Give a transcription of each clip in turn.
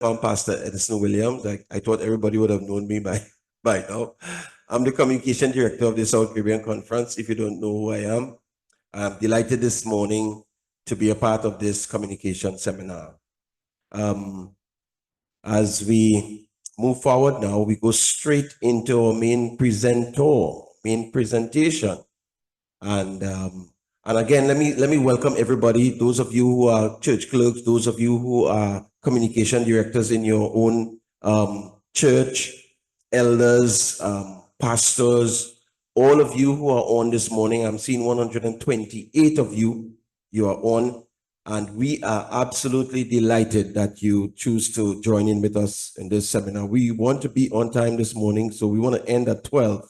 I'm Pastor Edison Williams. I thought everybody would have known me by now. I'm the communication director of the South Caribbean Conference. If you don't know who I am, I'm delighted this morning to be a part of this communication seminar. As we move forward now, we go straight into our main presentation. And again, let me welcome everybody. Those of you who are church clerks, those of you who are communication directors in your own church, elders, pastors, all of you who are on this morning. I'm seeing 128 of you. You are on, and we are absolutely delighted that you choose to join in with us in this seminar. We want to be on time this morning, so we want to end at 12.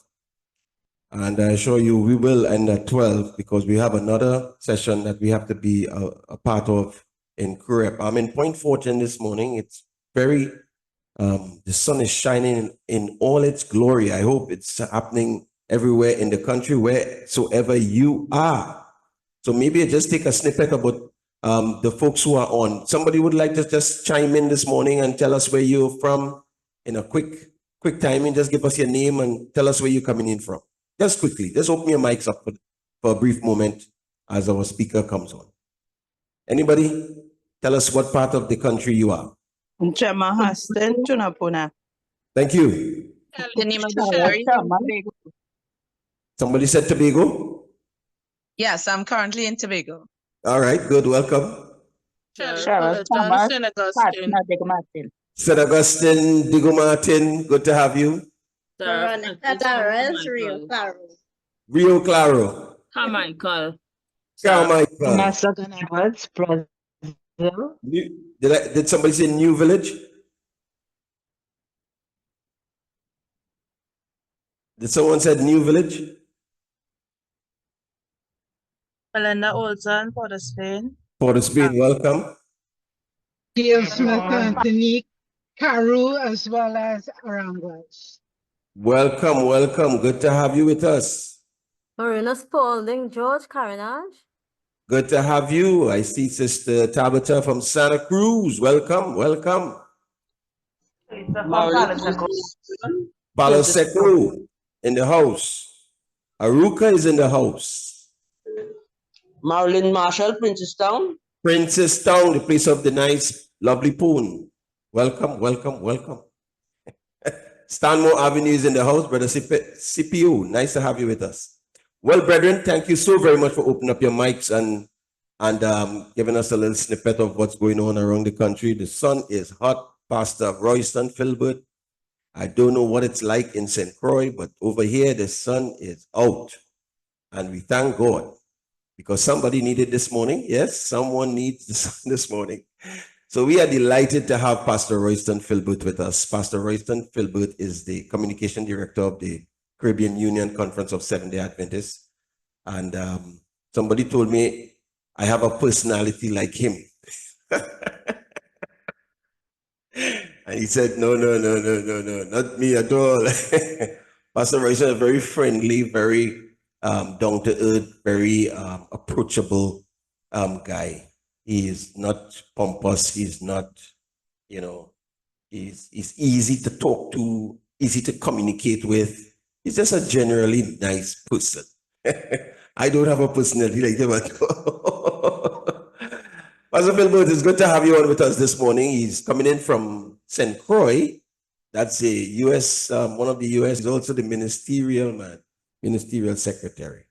And I assure you, we will end at 12 because we have another session that we have to be a part of in Kurep. I'm in Point Fortune this morning. It's very, the sun is shining in all its glory. I hope it's happening everywhere in the country, wheresoever you are. So maybe I just take a snippet about the folks who are on. Somebody would like to just chime in this morning and tell us where you're from in a quick timing. Just give us your name and tell us where you're coming in from. Just quickly, just open your mics up for a brief moment as our speaker comes on. Anybody? Tell us what part of the country you are. Thank you. The name of the ferry. Somebody said Tobago? Yes, I'm currently in Tobago. All right, good, welcome. St. St. Augustine, Digo Martin, good to have you. Rio Claro. Carmichael. Carmichael. Did somebody say New Village? Did someone say New Village? Melinda Olson, Port of Spain. Port of Spain, welcome. Gail Smith, Anthony, Caru, as well as Aranguez. Welcome, welcome. Good to have you with us. Marina Spalding, George Carinage. Good to have you. I see Sister Tabitha from Santa Cruz. Welcome, welcome. Palo Seco in the house. Aruka is in the house. Marilyn Marshall, Princestown. Princestown, the place of the nice, lovely poon. Welcome, welcome, welcome. Stanmore Avenue is in the house, Brother CPU. Nice to have you with us. Well, brethren, thank you so very much for opening up your mics and giving us a little snippet of what's going on around the country. The sun is hot. Pastor Royston, Philbert. I don't know what it's like in St. Croix, but over here, the sun is out. And we thank God because somebody needed this morning. Yes, someone needs the sun this morning. So we are delighted to have Pastor Royston Philbert with us. Pastor Royston Philbert is the communication director of the Caribbean Union Conference of Seventh-day Adventists. And somebody told me I have a personality like him. And he said, no, not me at all. Pastor Royston is very friendly, very down-to-earth, very approachable guy. He is not pompous. He's not, he's easy to talk to, easy to communicate with. He's just a generally nice person. I don't have a personality like him at all. Pastor Philbert, it's good to have you on with us this morning. He's coming in from St. Croix. That's a U.S., one of the U.S. He's also the ministerial secretary.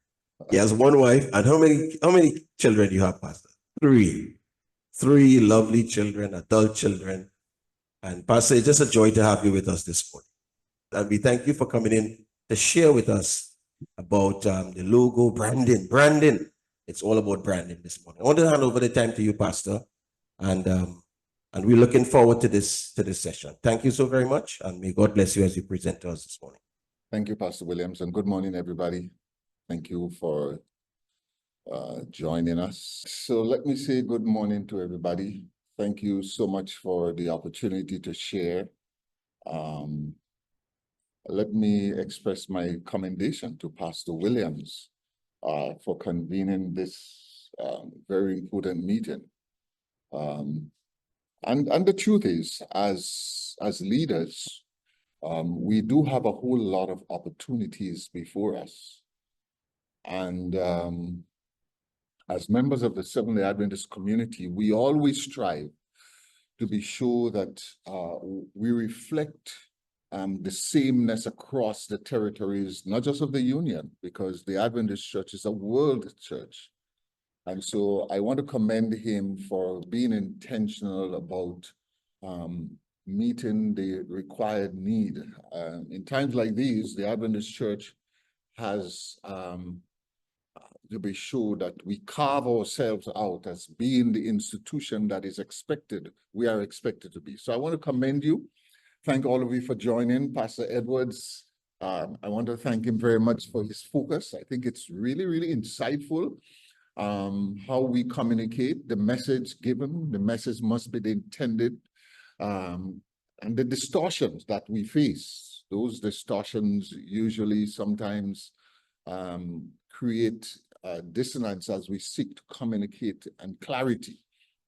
He has one wife. And how many children do you have, Pastor? Three lovely children, adult children. And Pastor, it's just a joy to have you with us this morning. And we thank you for coming in to share with us about the logo, branding. It's all about branding this morning. I want to hand over the time to you, Pastor. And we're looking forward to this session. Thank you so very much. And may God bless you as you present to us this morning. Thank you, Pastor Williams, and good morning, everybody. Thank you for joining us. So let me say good morning to everybody. Thank you so much for the opportunity to share. Let me express my commendation to Pastor Williams for convening this very important meeting. And the truth is, as leaders, we do have a whole lot of opportunities before us. And as members of the Seventh-day Adventist community, we always strive to be sure that we reflect the sameness across the territories, not just of the Union, because the Adventist Church is a world church. And so I want to commend him for being intentional about meeting the required need. In times like these, the Adventist Church has to be sure that we carve ourselves out as being the institution that is expected, we are expected to be. So I want to commend you. Thank all of you for joining. Pastor Edwards, I want to thank him very much for his focus. I think it's really, really insightful how we communicate, the message given. The message must be the intended, and the distortions that we face. Those distortions usually sometimes create dissonance as we seek to communicate and clarity.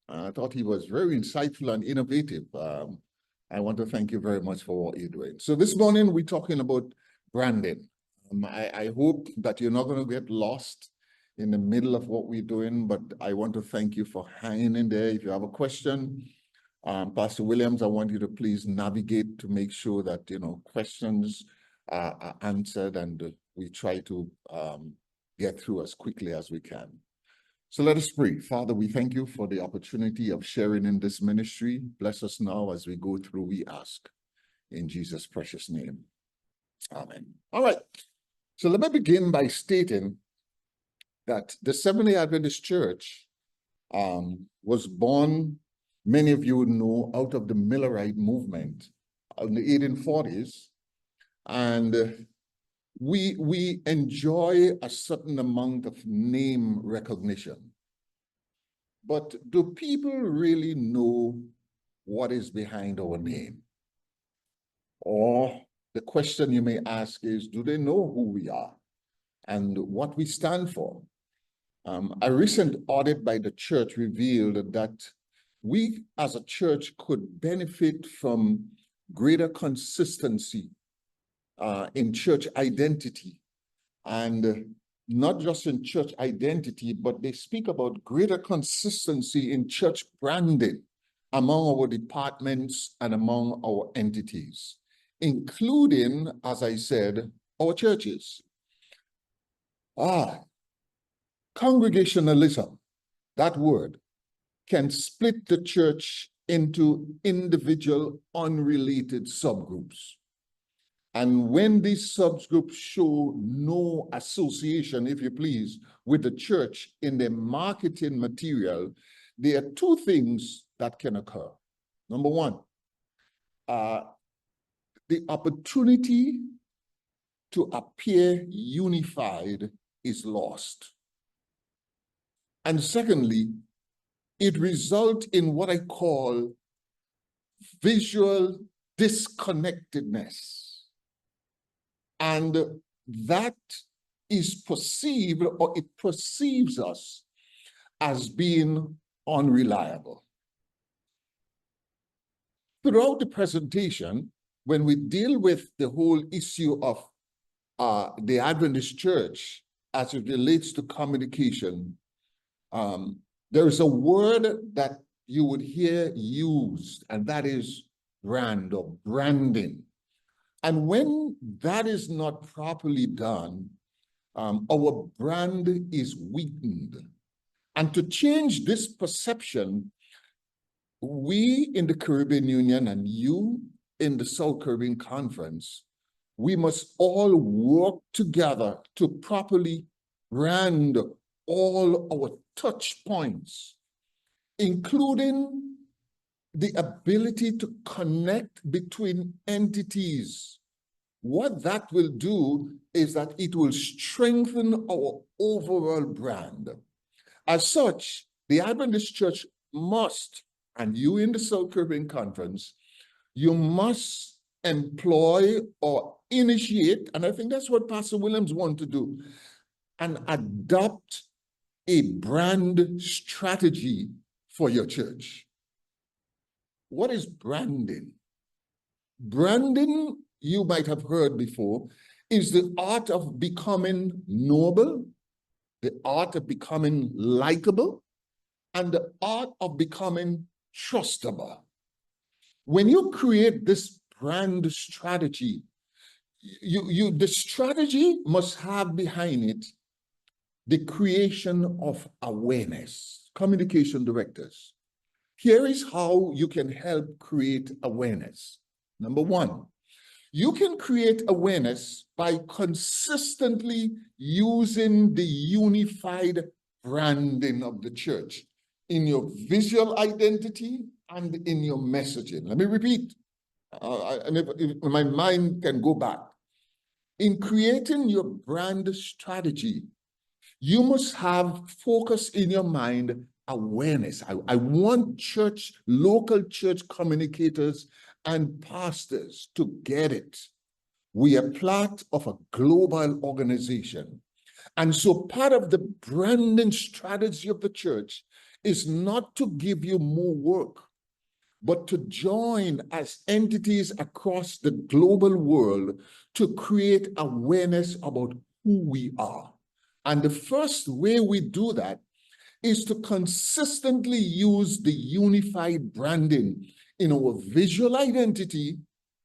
I thought he was very insightful and innovative. I want to thank you very much for what you're doing. So this morning we're talking about branding. I hope that you're not going to get lost in the middle of what we're doing, but I want to thank you for hanging in there. If you have a question, Pastor Williams, I want you to please navigate to make sure that, questions are answered and we try to get through as quickly as we can. So let us pray. Father, we thank you for the opportunity of sharing in this ministry. Bless us now as we go through, we ask. In Jesus' precious name. Amen. All right. So let me begin by stating that the Seventh-day Adventist Church was born, many of you know, out of the Millerite movement in the 1840s. And we enjoy a certain amount of name recognition. But do people really know what is behind our name? Or the question you may ask is, do they know who we are and what we stand for? A recent audit by the church revealed that we as a church could benefit from greater consistency in church identity, and not just in church identity, but they speak about greater consistency in church branding among our departments and among our entities, including, as I said, our churches. Congregationalism, that word, can split the church into individual unrelated subgroups. And when these subgroups show no association, if you please, with the church in their marketing material, there are two things that can occur. Number one, the opportunity to appear unified is lost. And secondly, it results in what I call visual disconnectedness. And that is perceived, or it perceives us as being unreliable. Throughout the presentation, when we deal with the whole issue of the Adventist Church as it relates to communication, there is a word that you would hear used, and that is brand or branding. And when that is not properly done, our brand is weakened. And to change this perception, we in the Caribbean Union and you in the South Caribbean Conference, we must all work together to properly brand all our touch points, including the ability to connect between entities. What that will do is that it will strengthen our overall brand. As such, the Adventist Church must, and you in the South Caribbean Conference, you must employ or initiate, and I think that's what Pastor Williams wants to do, and adopt a brand strategy for your church. what is branding? Branding, you might have heard before, is the art of becoming noble, the art of becoming likable, and the art of becoming trustable. When you create this brand strategy, the strategy must have behind it the creation of awareness. Communication directors, here is how you can help create awareness. Number one, you can create awareness by consistently using the unified branding of the church in your visual identity and in your messaging. Let me repeat, and if my mind can go back. In creating your brand strategy, you must have focus in your mind, awareness. I want local church communicators and pastors to get it. We are part of a global organization. And so part of the branding strategy of the church is not to give you more work, but to join as entities across the global world to create awareness about who we are. And the first way we do that is to consistently use the unified branding in our visual identity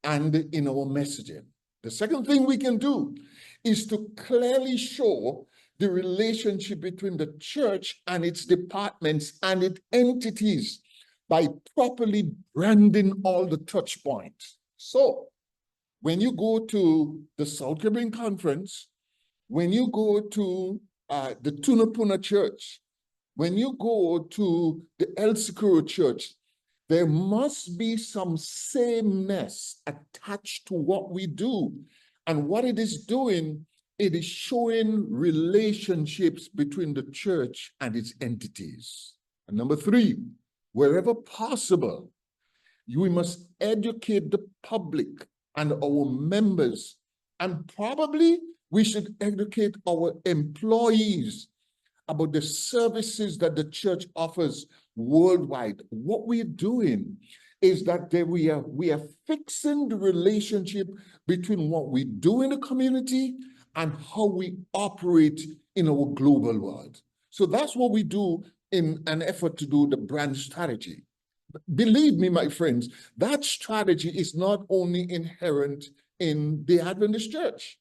and in our messaging. The second thing we can do is to clearly show the relationship between the church and its departments and its entities by properly branding all the touch points. So when you go to the South Caribbean Conference, when you go to the Tunapuna Church, when you go to the El Sikuru Church, there must be some sameness attached to what we do. And what it is doing, it is showing relationships between the church and its entities. And number three, wherever possible, we must educate the public and our members, and probably we should educate our employees about the services that the church offers worldwide. What we're doing is that we are fixing the relationship between what we do in the community and how we operate in our global world. So that's what we do in an effort to do the brand strategy. Believe me, my friends, that strategy is not only inherent in the Adventist church.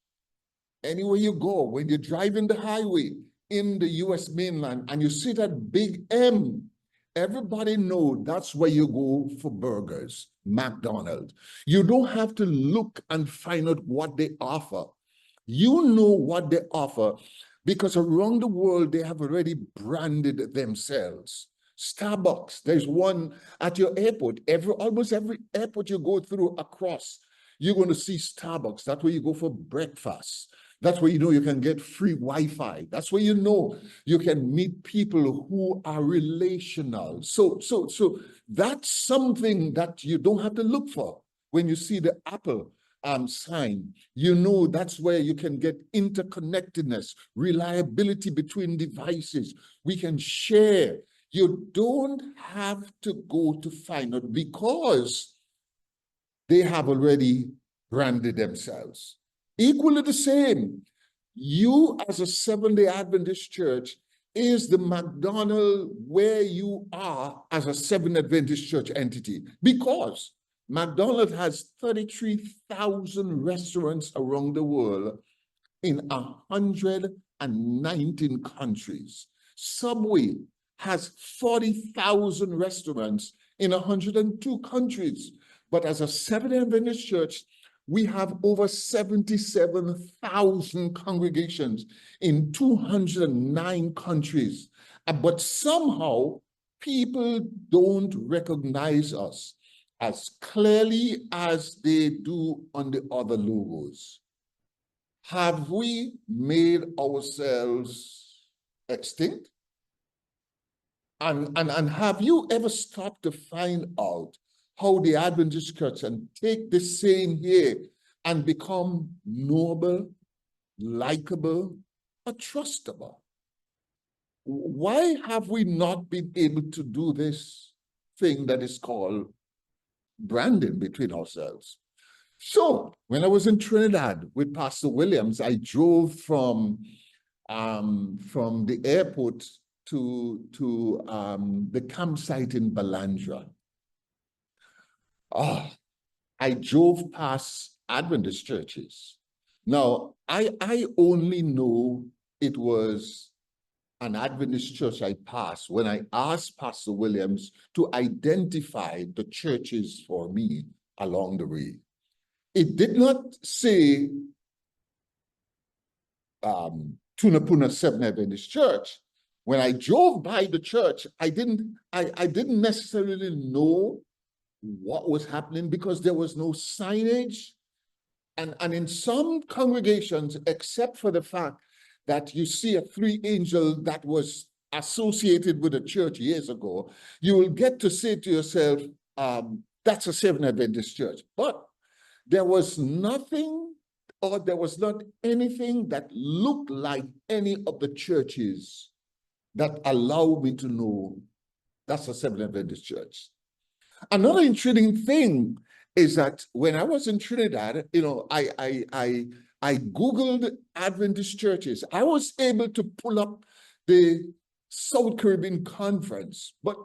Anywhere you go, when you're driving the highway in the US mainland and you see that big M, everybody knows that's where you go for burgers, McDonald's. You don't have to look and find out what they offer. You know what they offer because around the world, they have already branded themselves. Starbucks, there's one at your airport. Almost every airport you go through across, you're going to see Starbucks. That's where you go for breakfast. That's where you know you can get free Wi-Fi. That's where you know you can meet people who are relational. So that's something that you don't have to look for. When you see the Apple sign, you know that's where you can get interconnectedness, reliability between devices. We can share. You don't have to go to find out because they have already branded themselves. Equally the same, you as a Seventh-day Adventist church is the McDonald's where you are as a Seventh Adventist church entity, because McDonald's has 33,000 restaurants around the world in 119 countries. Subway has 40,000 restaurants in 102 countries. But as a Seventh-day Adventist church, we have over 77,000 congregations in 209 countries. But somehow, people don't recognize us as clearly as they do on the other logos. Have we made ourselves extinct? And have you ever stopped to find out how the Adventist church can take the same here and become noble, likable, or trustable? Why have we not been able to do this thing that is called branding between ourselves. So when I was in Trinidad with Pastor Williams, I drove from the airport to the campsite in Balandra. I drove past Adventist churches. Now, I only know it was an Adventist church I passed when I asked Pastor Williams to identify the churches for me along the way. It did not say Tunapuna Seventh Adventist Church. When I drove by the church, I didn't necessarily know what was happening because there was no signage. And in some congregations, except for the fact that you see a three angel that was associated with a church years ago, you will get to say to yourself, that's a Seventh Adventist church. But there was nothing, or there was not anything that looked like any of the churches that allowed me to know that's a Seventh Adventist church. Another intriguing thing is that when I was in Trinidad, you know, I Googled Adventist churches. I was able to pull up the South Caribbean Conference, but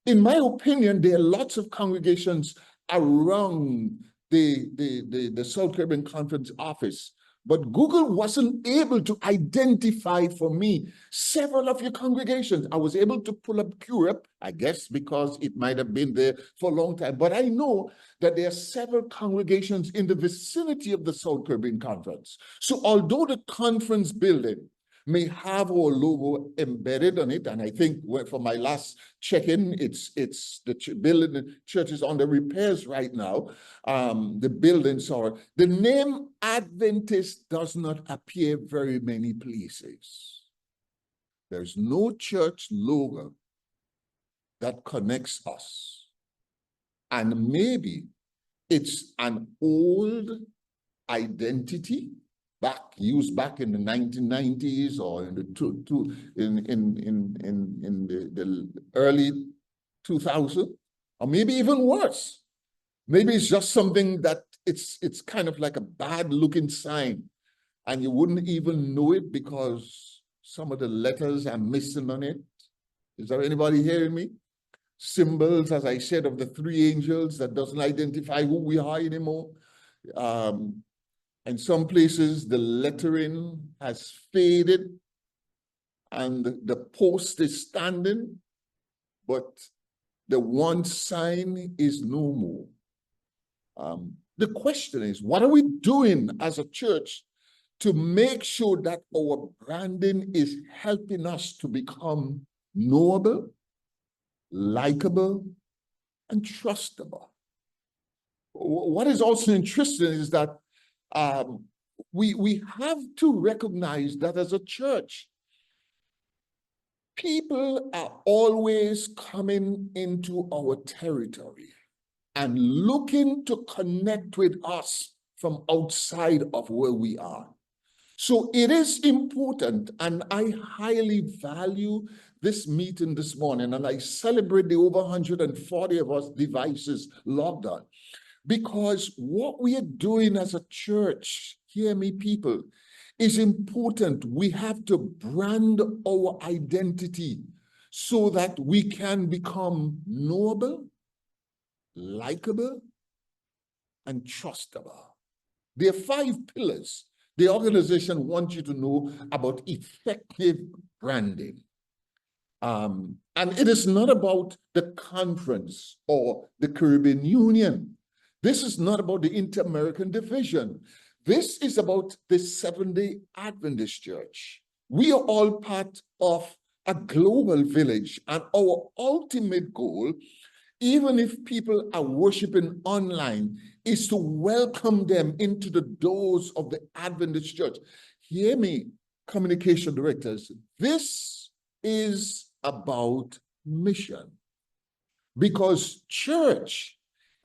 in my opinion, there are lots of congregations around the South Caribbean Conference office, but Google wasn't able to identify for me several of your congregations. I was able to pull up Europe, I guess because it might have been there for a long time, but I know that there are several congregations in the vicinity of the South Caribbean Conference. So although the conference building may have our logo embedded on it, and I think for my last check-in, it's the building, the church is under repairs right now. The buildings are, the name Adventist does not appear very many places. There's no church logo that connects us. And maybe it's an old identity used back in the 1990s or in the the early 2000s, or maybe even worse. Maybe it's just something that it's kind of like a bad looking sign and you wouldn't even know it because some of the letters are missing on it. Is there anybody hearing me? Symbols, as I said, of the three angels that doesn't identify who we are anymore. In some places, the lettering has faded and the post is standing, but the one sign is no more. The question is, what are we doing as a church to make sure that our branding is helping us to become knowable, likable, and trustable? What is also interesting is that we have to recognize that as a church, people are always coming into our territory and looking to connect with us from outside of where we are. So it is important, and I highly value this meeting this morning, and I celebrate the over 140 of us devices logged on. Because what we are doing as a church, hear me people, is important. We have to brand our identity so that we can become knowable, likable, and trustable. There are 5 pillars the organization wants you to know about effective branding. And it is not about the conference or the Caribbean Union. This is not about the Inter-American Division. This is about the Seventh-day Adventist Church. We are all part of a global village, and our ultimate goal, even if people are worshiping online, is to welcome them into the doors of the Adventist Church. Hear me, communication directors. This is about mission, because church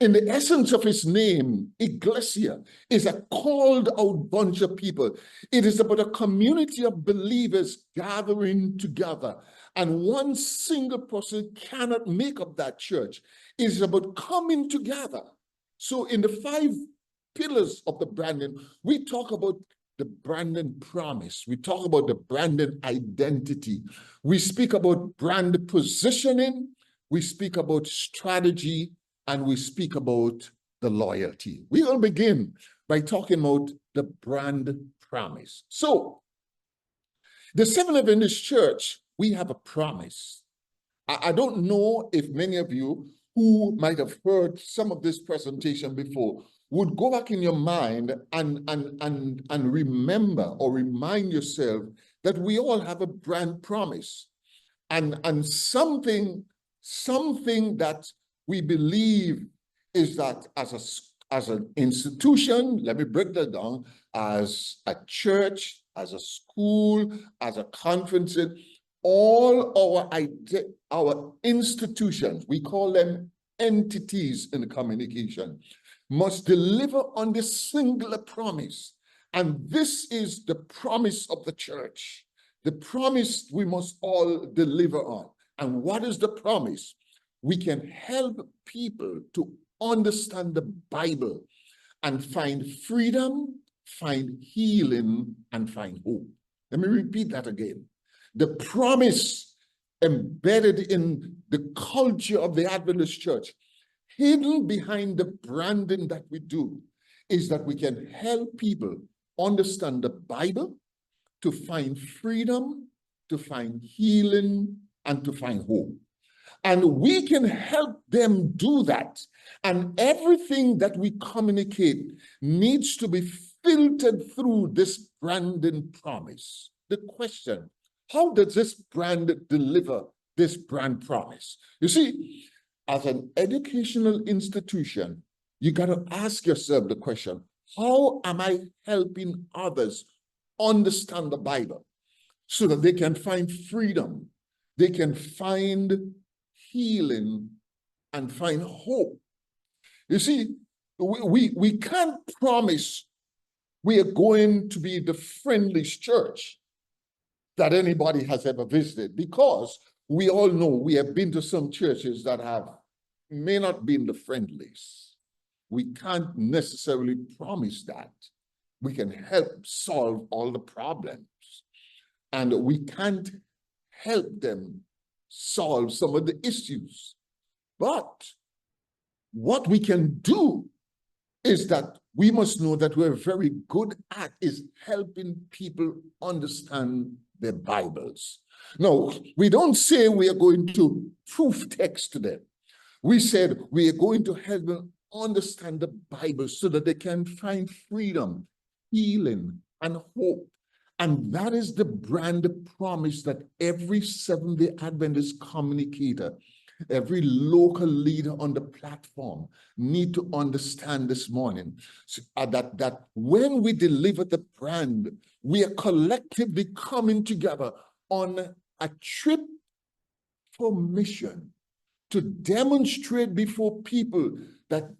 In the essence of his name, Ecclesia is a called out bunch of people. It is about a community of believers gathering together. And one single person cannot make up that church. It is about coming together. So in the 5 pillars of the branding, we talk about the branding promise. We talk about the branding identity. We speak about brand positioning. We speak about strategy. And we speak about the loyalty. We're going to begin by talking about the brand promise. So, the Seventh Adventist Church, we have a promise. I don't know if many of you who might have heard some of this presentation before would go back in your mind and remember or remind yourself that we all have a brand promise and something that we believe is that as an institution, let me break that down, as a church, as a school, as a conference, all our institutions, we call them entities in communication, must deliver on this singular promise. And this is the promise of the church, the promise we must all deliver on. And what is the promise? We can help people to understand the Bible and find freedom, find healing, and find hope. Let me repeat that again. The promise embedded in the culture of the Adventist Church, hidden behind the branding that we do, is that we can help people understand the Bible, to find freedom, to find healing, and to find hope. And we can help them do that. And everything that we communicate needs to be filtered through this branding promise. The question, how does this brand deliver this brand promise? You see, as an educational institution, you got to ask yourself the question, how am I helping others understand the Bible so that they can find freedom, they can find healing, and find hope? You see, we can't promise we are going to be the friendliest church that anybody has ever visited, because we all know we have been to some churches that may not been the friendliest. We can't necessarily promise that. We can help solve all the problems, and we can't help them solve some of the issues. But what we can do is that we must know that we're very good at is helping people understand their Bibles. No, we don't say we are going to proof text to them. We said we are going to help them understand the Bible so that they can find freedom, healing, and hope. And that is the brand promise that every Seventh-day Adventist communicator, every local leader on the platform need to understand this morning. So, that when we deliver the brand, we are collectively coming together on a trip for mission to demonstrate before people that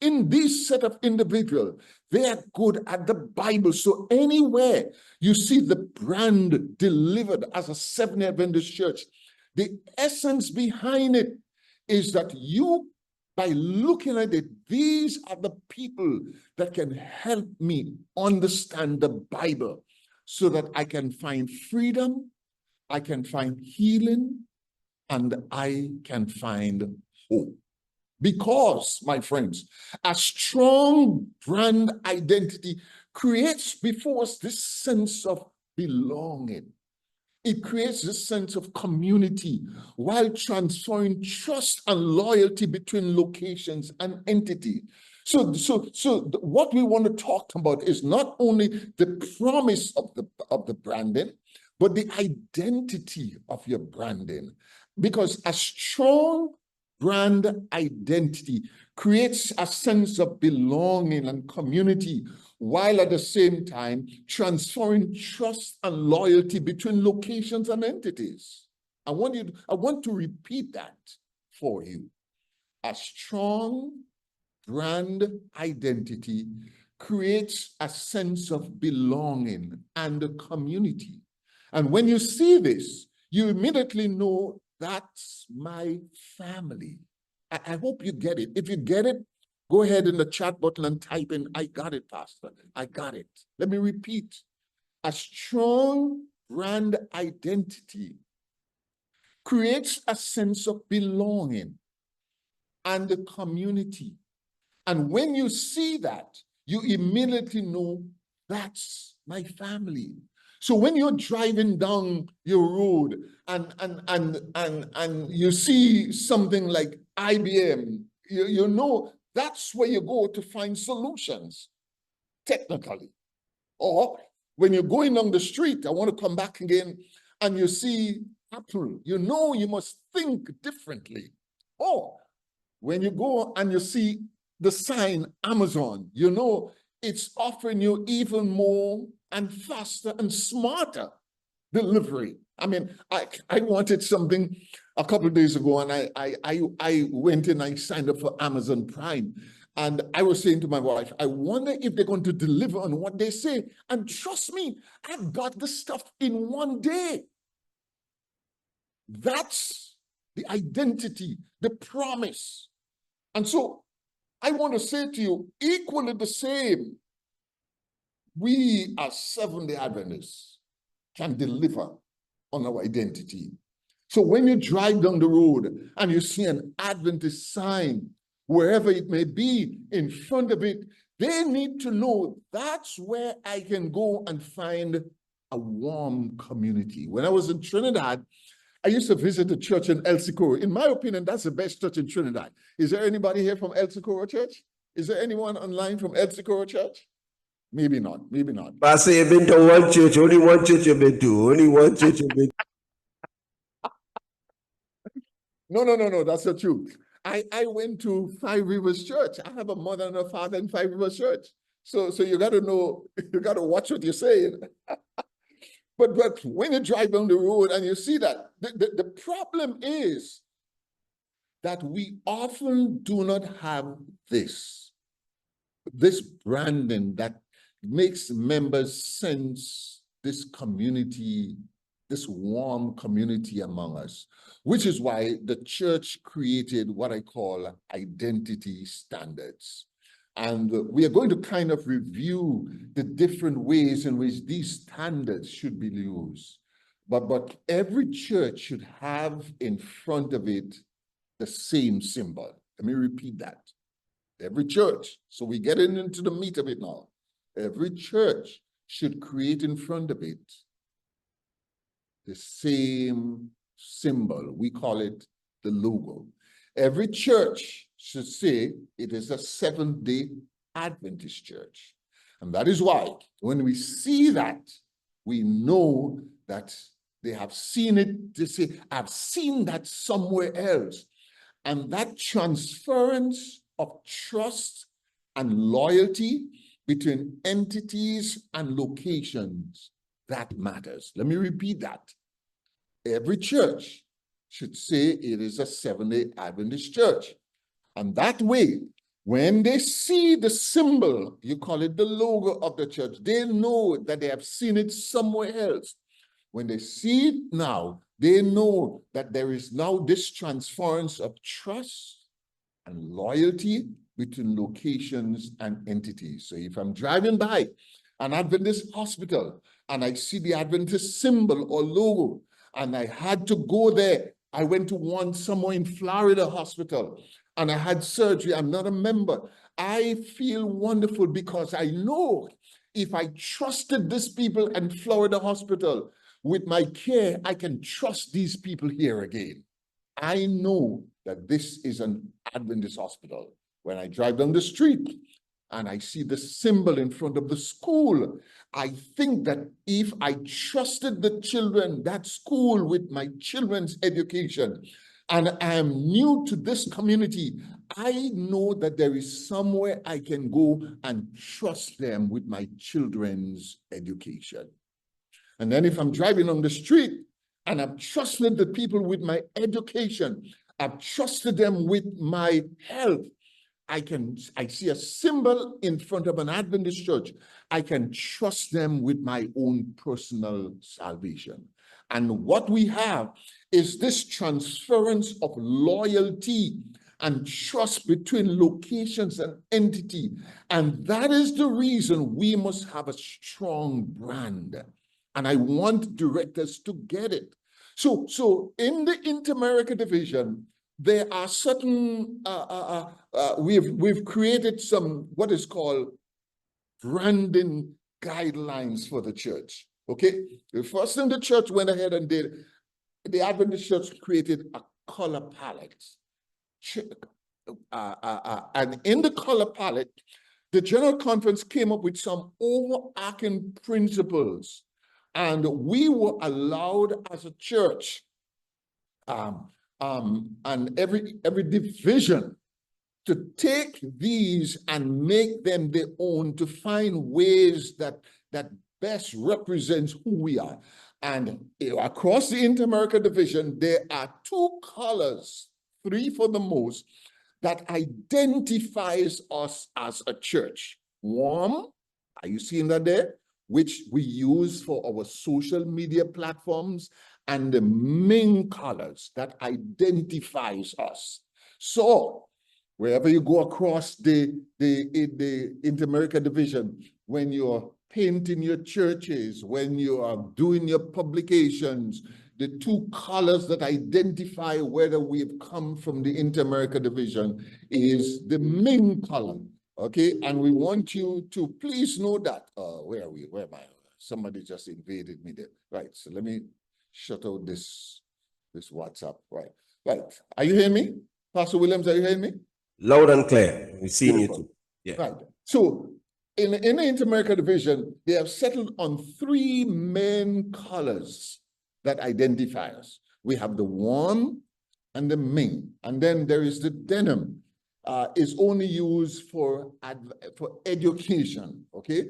in this set of individuals, they are good at the Bible. So anywhere you see the brand delivered as a Seventh-day Adventist church, the essence behind it is that you, by looking at it, these are the people that can help me understand the Bible so that I can find freedom, I can find healing, and I can find hope. Because, my friends, a strong brand identity creates before us this sense of belonging. It creates this sense of community while transferring trust and loyalty between locations and entity. So what we want to talk about is not only the promise of the branding, but the identity of your branding. Because a strong brand identity creates a sense of belonging and community, while at the same time transferring trust and loyalty between locations and entities. I want to repeat that for you. A strong brand identity creates a sense of belonging and a community. And when you see this, you immediately know that's my family. I hope you get it. If you get it, go ahead in the chat button and type in, I got it, Pastor. I got it. Let me repeat. A strong brand identity creates a sense of belonging and a community. And when you see that, you immediately know that's my family. So when you're driving down your road and you see something like IBM, you know that's where you go to find solutions, technically. Or when you're going down the street, I want to come back again, and you see Apple, you know you must think differently. Or when you go and you see the sign Amazon, you know it's offering you even more and faster and smarter delivery. I mean, I wanted something a couple of days ago, and I went in, I signed up for Amazon Prime. And I was saying to my wife, I wonder if they're going to deliver on what they say. And trust me, I got the stuff in one day. That's the identity, the promise. And so I want to say to you, equally the same, we as Seventh-day Adventists can deliver on our identity. So when you drive down the road and you see an Adventist sign, wherever it may be, in front of it, they need to know that's where I can go and find a warm community. When I was in Trinidad, I used to visit the church in El Socorro. In my opinion, that's the best church in Trinidad. Is there anybody here from El Socorro Church? Is there anyone online from El Socorro Church? Maybe not, maybe not. Pastor, you've been to one church, only one church you've been to, only one church you've been to. No, that's the truth. I went to Five Rivers Church. I have a mother and a father in Five Rivers Church. So you got to know, you got to watch what you're saying. But when you drive down the road and you see that, the problem is that we often do not have this branding that makes members sense this community, this warm community among us, which is why the church created what I call identity standards. And we are going to kind of review the different ways in which these standards should be used. But every church should have in front of it the same symbol. Let me repeat that. Every church, so we get into the meat of it now. Every church should create in front of it the same symbol. We call it the logo. Every church should say it is a Seventh-day Adventist church. And that is why when we see that, we know that they have seen it. They say, I've seen that somewhere else. And that transference of trust and loyalty between entities and locations, that matters. Let me repeat that. Every church should say it is a Seventh-day Adventist church. And that way, when they see the symbol, you call it the logo of the church, they know that they have seen it somewhere else. When they see it now, they know that there is now this transference of trust and loyalty between locations and entities. So if I'm driving by an Adventist hospital and I see the Adventist symbol or logo, and I had to go there, I went to one somewhere in Florida hospital, and I had surgery. I'm not a member. I feel wonderful because I know if I trusted these people in Florida hospital with my care, I can trust these people here again. I know that this is an Adventist hospital. When I drive down the street and I see the symbol in front of the school, I think that if I trusted the children, that school with my children's education, and I am new to this community, I know that there is somewhere I can go and trust them with my children's education. And then if I'm driving on the street and I've trusted the people with my education, I've trusted them with my health, I see a symbol in front of an Adventist church, I can trust them with my own personal salvation. And what we have is this transference of loyalty and trust between locations and entity. And that is the reason we must have a strong brand. And I want directors to get it. So in the Inter-America division, there are certain, we've created some, what is called branding guidelines for the church, okay? The first thing the church went ahead and did, the Adventist church created a color palette. And in the color palette, the General Conference came up with some overarching principles. And we were allowed as a church, and every division to take these and make them their own, to find ways that best represents who we are. And across the Inter-America division, there are 2 colors, 3 for the most, that identifies us as a church. Warm, are you seeing that there? Which we use for our social media platforms, and the main colors that identifies us. So wherever you go across the Inter-America division, when you're painting your churches, when you are doing your publications, the 2 colors that identify whether we've come from the Inter-America division is the main color. Okay, and we want you to please know that. Where are we? Where am I? Somebody just invaded me there. Right. So let me shut out this WhatsApp. Right. Are you hearing me? Pastor Williams, are you hearing me? Loud and clear. We've seen you too. Yeah. Right. So in the Inter-America division, they have settled on 3 main colors that identify us. We have the warm and the ming, and then there is the denim. Is only used for education, okay?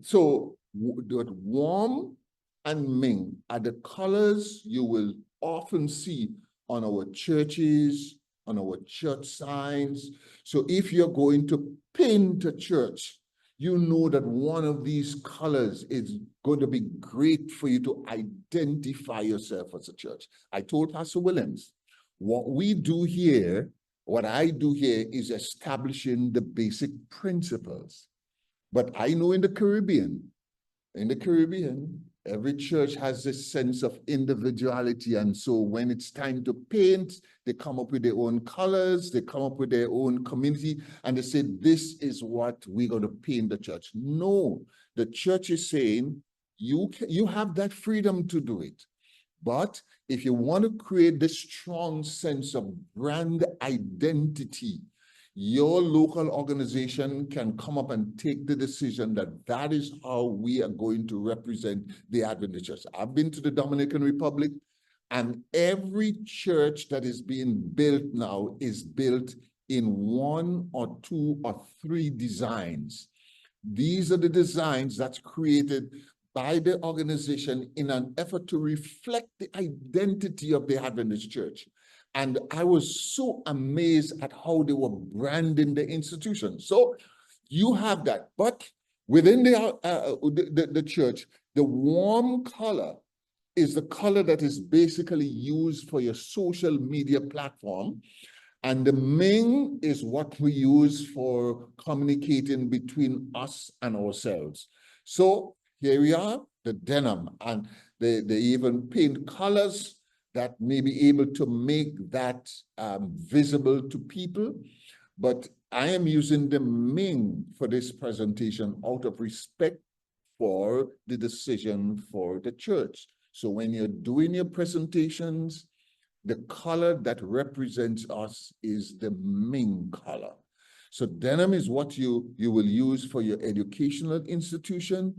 So the warm and ming are the colors you will often see on our churches, on our church signs. So if you're going to paint a church, you know that one of these colors is going to be great for you to identify yourself as a church. I told Pastor Williams, what we do here, what I do here is establishing the basic principles. But I know in the Caribbean, every church has this sense of individuality. And so when it's time to paint, they come up with their own colors, they come up with their own community, and they say, this is what we're going to paint the church. No, the church is saying, you have that freedom to do it. But if you want to create this strong sense of brand identity, your local organization can come up and take the decision that that is how we are going to represent the Adventist Church. I've been to the Dominican Republic, and every church that is being built now is built in 1 or 2 or 3 designs. These are the designs that's created by the organization in an effort to reflect the identity of the Adventist Church. And I was so amazed at how they were branding the institution. So you have that. But within the church, the warm color is the color that is basically used for your social media platform. And the ming is what we use for communicating between us and ourselves. So here we are, the denim, and they even paint colors that may be able to make that visible to people. But I am using the ming for this presentation out of respect for the decision for the church. So when you're doing your presentations, the color that represents us is the ming color. So denim is what you will use for your educational institution.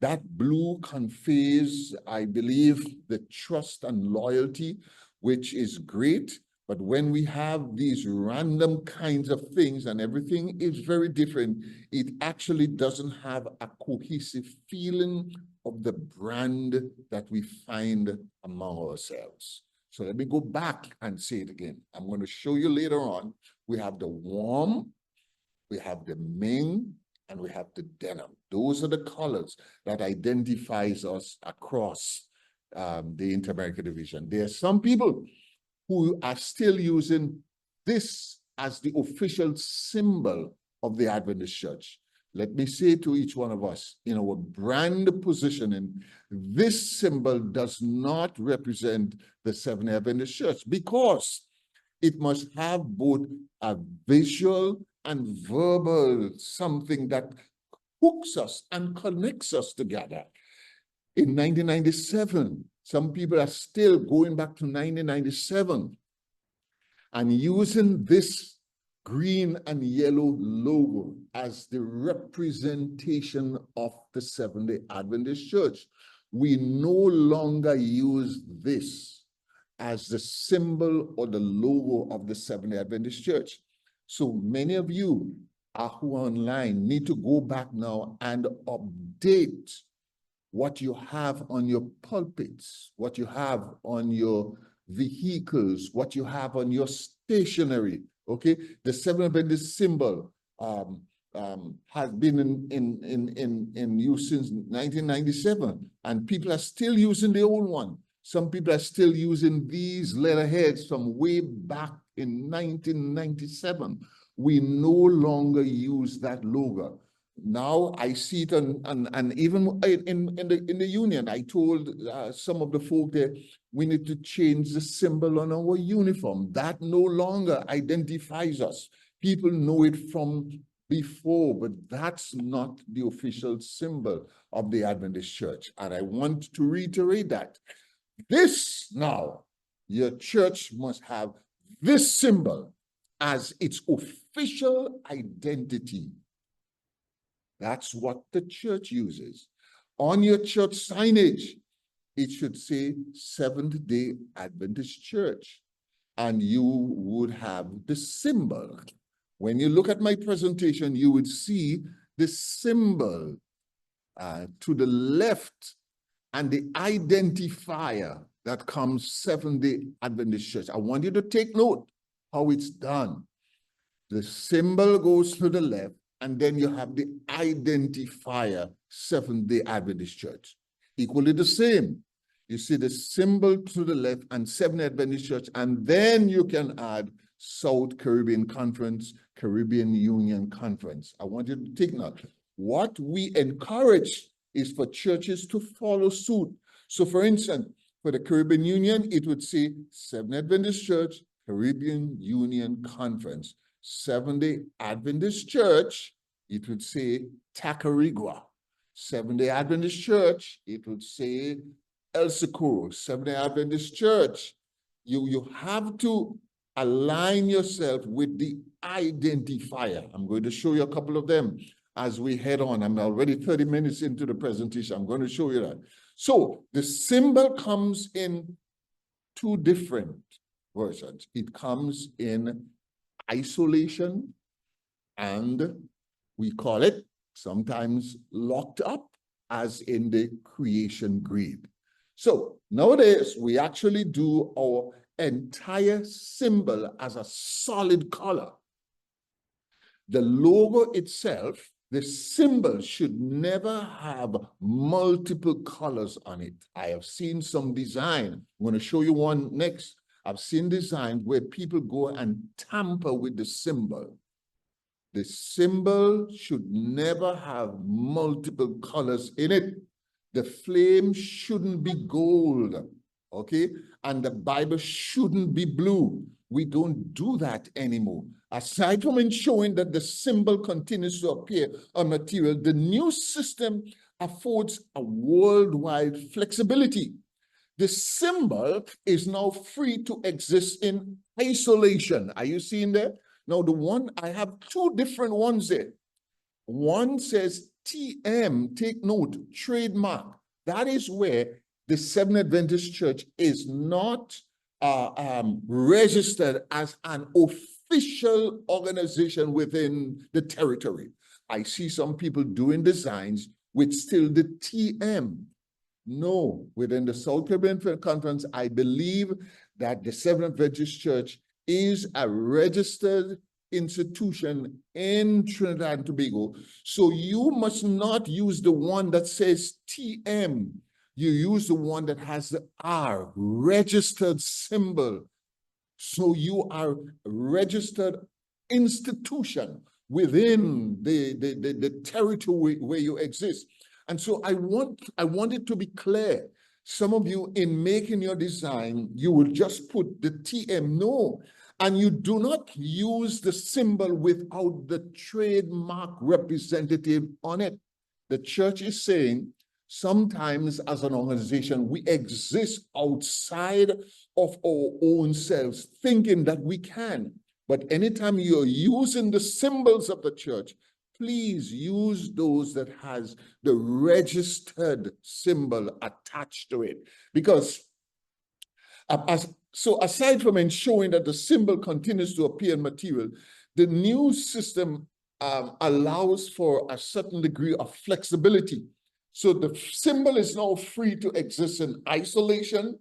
That blue conveys, I believe, the trust and loyalty, which is great. But when we have these random kinds of things and everything is very different, it actually doesn't have a cohesive feeling of the brand that we find among ourselves. So let me go back and say it again. I'm going to show you later on. We have the warm we have the Ming, and we have the denim. Those are the colors that identifies us across the Inter-America Division. There are some people who are still using this as the official symbol of the Adventist Church. Let me say to each one of us, in our brand positioning, this symbol does not represent the Seventh-day Adventist Church, because it must have both a visual and verbal something that hooks us and connects us together. In 1997, some people are still going back to 1997 and using this green and yellow logo as the representation of the Seventh-day Adventist Church. We no longer use this as the symbol or the logo of the Seventh-day Adventist Church. So many of you who are online need to go back now and update what you have on your pulpits, what you have on your vehicles, what you have on your stationery. Okay, the Seventh-day Adventist symbol has been in use since 1997, and people are still using the old one. Some people are still using these letterheads from way back in 1997. We no longer use that logo. Now I see it and even in the union, I told some of the folk there, we need to change the symbol on our uniform. That no longer identifies us. People know it from before, but that's not the official symbol of the Adventist Church. And I want to reiterate that. This now, your church must have this symbol as its official identity. That's what the church uses. On your church signage, it should say Seventh-day Adventist Church, and you would have the symbol. When you look at my presentation, you would see the symbol to the left and the identifier that comes Seventh-day Adventist Church. I want you to take note how it's done. The symbol goes to the left, and then you have the identifier, Seventh-day Adventist Church. Equally the same. You see the symbol to the left and Seventh-day Adventist Church, and then you can add South Caribbean Conference, Caribbean Union Conference. I want you to take note. What we encourage is for churches to follow suit. So for instance, for the Caribbean Union, it would say Seventh-day Adventist Church, Caribbean Union Conference. Seventh-day Adventist Church, it would say Tacarigua. Seventh-day Adventist Church, it would say El Socorro. Seventh-day Adventist Church, you have to align yourself with the identifier. I'm going to show you a couple of them as we head on. I'm already 30 minutes into the presentation. I'm going to show you that. So the symbol comes in two different versions. It comes in isolation, and we call it sometimes locked up, as in the creation grid. So nowadays, we actually do our entire symbol as a solid color. The logo itself, the symbol should never have multiple colors on it. I have seen some design. I'm going to show you one next. I've seen designs where people go and tamper with the symbol. The symbol should never have multiple colors in it. The flame shouldn't be gold, okay? And the Bible shouldn't be blue. We don't do that anymore. Aside from ensuring that the symbol continues to appear on material, the new system affords a worldwide flexibility. The symbol is now free to exist in isolation. Are you seeing that? Now, the one, I have two different ones there. One says TM, take note, trademark. That is where the Seventh-day Adventist Church is not registered as an official organization within the territory. I see some people doing designs with still the TM. No, within the South Caribbean Conference, I believe that the Seventh-day Adventist Church is a registered institution in Trinidad and Tobago. So you must not use the one that says TM. You use the one that has the R, registered symbol. So you are a registered institution within the territory where you exist. And so I want it to be clear. Some of you, in making your design, you will just put the TM. No. And you do not use the symbol without the trademark representative on it. The church is saying, sometimes as an organization, we exist outside of our own selves, thinking that we can. But anytime you're using the symbols of the church, please use those that has the registered symbol attached to it. Because so aside from ensuring that the symbol continues to appear in material, the new system allows for a certain degree of flexibility. So the symbol is now free to exist in isolation,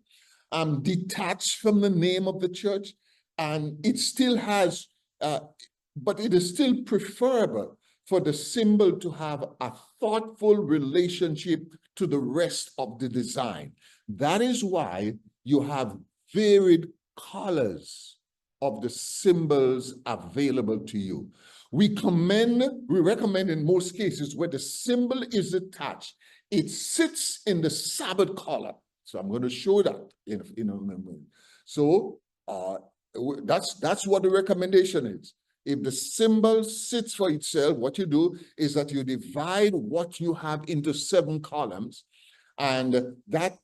detached from the name of the church, and it still has, but it is still preferable for the symbol to have a thoughtful relationship to the rest of the design. That is why you have varied colors of the symbols available to you. We recommend in most cases where the symbol is attached, it sits in the Sabbath column. So I'm going to show that in a moment. So that's what the recommendation is. If the symbol sits for itself, what you do is that you divide what you have into 7 columns, and that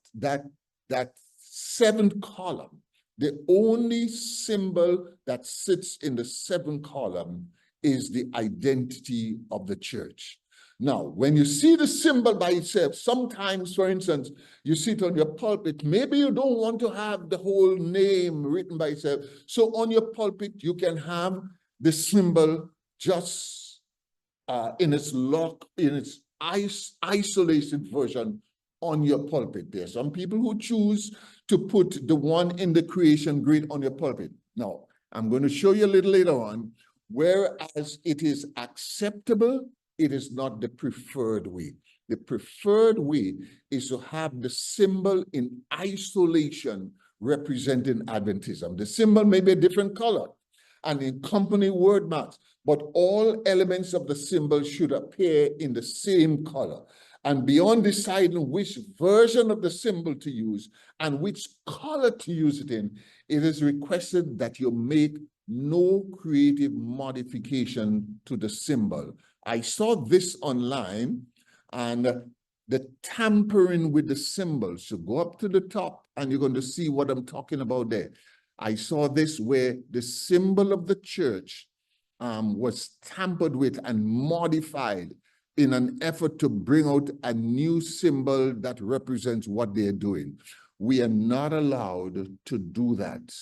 7th column, the only symbol that sits in the 7th column is the identity of the church. Now, when you see the symbol by itself, sometimes, for instance, you see it on your pulpit, maybe you don't want to have the whole name written by itself. So on your pulpit, you can have the symbol just in its isolated version on your pulpit. There are some people who choose to put the one in the creation grid on your pulpit. Now, I'm going to show you a little later on, whereas it is acceptable, it is not the preferred way. The preferred way is to have the symbol in isolation representing Adventism. The symbol may be a different color and in company word marks, but all elements of the symbol should appear in the same color. And beyond deciding which version of the symbol to use and which color to use it in, it is requested that you make no creative modification to the symbol. I saw this online, and the tampering with the symbols. So go up to the top and you're going to see what I'm talking about there. I saw this where the symbol of the church was tampered with and modified in an effort to bring out a new symbol that represents what they're doing. We are not allowed to do that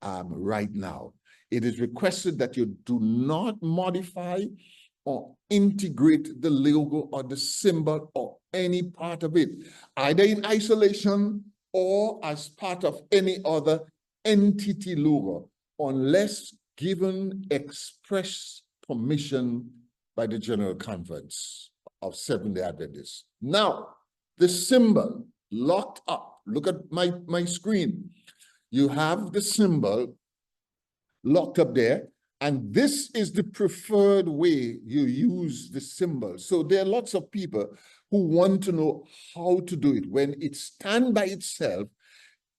right now. It is requested that you do not modify or integrate the logo or the symbol or any part of it, either in isolation or as part of any other entity logo, unless given express permission by the General Conference of Seventh-day Adventists. Now, the symbol locked up. Look at my screen. You have the symbol locked up there, and this is the preferred way you use the symbol. So there are lots of people who want to know how to do it. When it stands by itself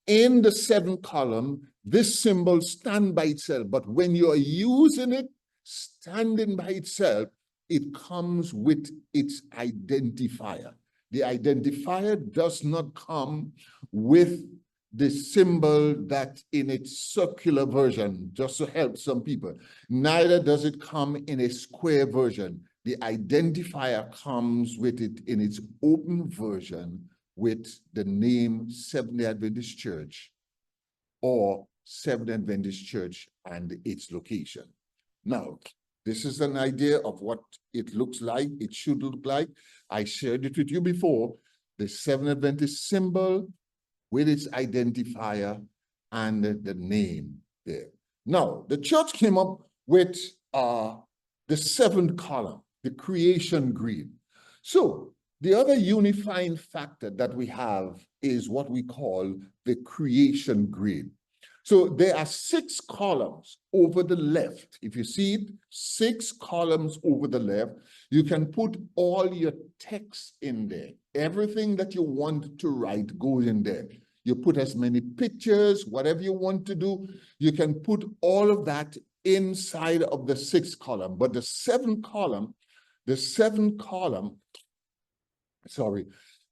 in the 7th column, this symbol stands by itself. But when you are using it standing by itself, it comes with its identifier. The identifier does not come with the symbol that in its circular version, just to help some people. Neither does it come in a square version. The identifier comes with it in its open version with the name Seventh-day Adventist Church or Seventh-day Adventist Church and its location. Now, this is an idea of what it looks like, it should look like. I shared it with you before, the Seventh-day Adventist symbol with its identifier and the name there. Now, the church came up with the seventh column, the creation grid. So the other unifying factor that we have is what we call the creation grid. So there are 6 columns over the left. If you see it, 6 columns over the left, you can put all your text in there. Everything that you want to write goes in there. You put as many pictures, whatever you want to do, you can put all of that inside of the 6th column. But the 7th column,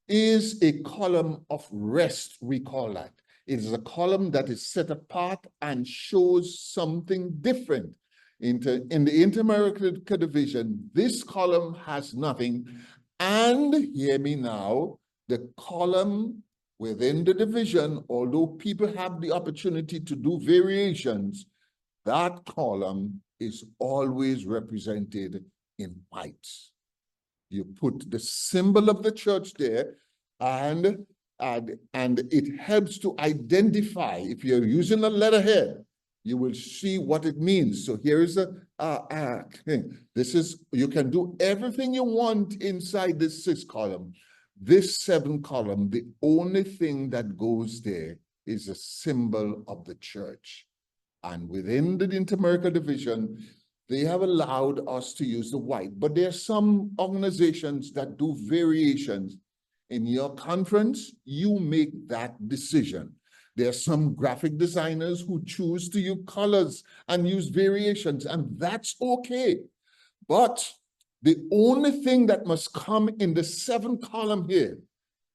is a column of rest, we call that. It is a column that is set apart and shows something different. In the Inter-America division, this column has nothing. And hear me now, the column within the division, although people have the opportunity to do variations, that column is always represented in white. You put the symbol of the church there, and it helps to identify. If you're using a letterhead, you will see what it means. So here is a thing. This is, you can do everything you want inside this 6th column. This 7th column, the only thing that goes there is a symbol of the church. And within the Inter-America division, they have allowed us to use the white, but there are some organizations that do variations. In your conference, you make that decision. There are some graphic designers who choose to use colors and use variations, and that's okay. But the only thing that must come in the 7th column here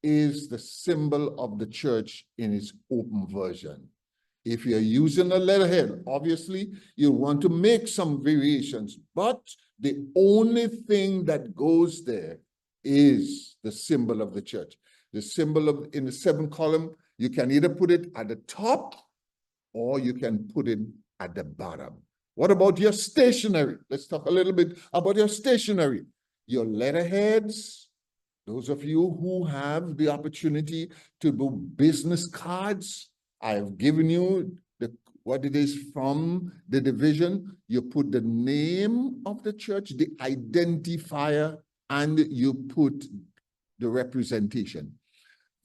is the symbol of the church in its open version. If you're using a letterhead, obviously you want to make some variations, but the only thing that goes there is the symbol of the church. The symbol of, in the 7th column, you can either put it at the top or you can put it at the bottom. What about your stationery? Let's talk a little bit about your stationery. Your letterheads, those of you who have the opportunity to do business cards, I have given you what it is from the division. You put the name of the church, the identifier, and you put the representation.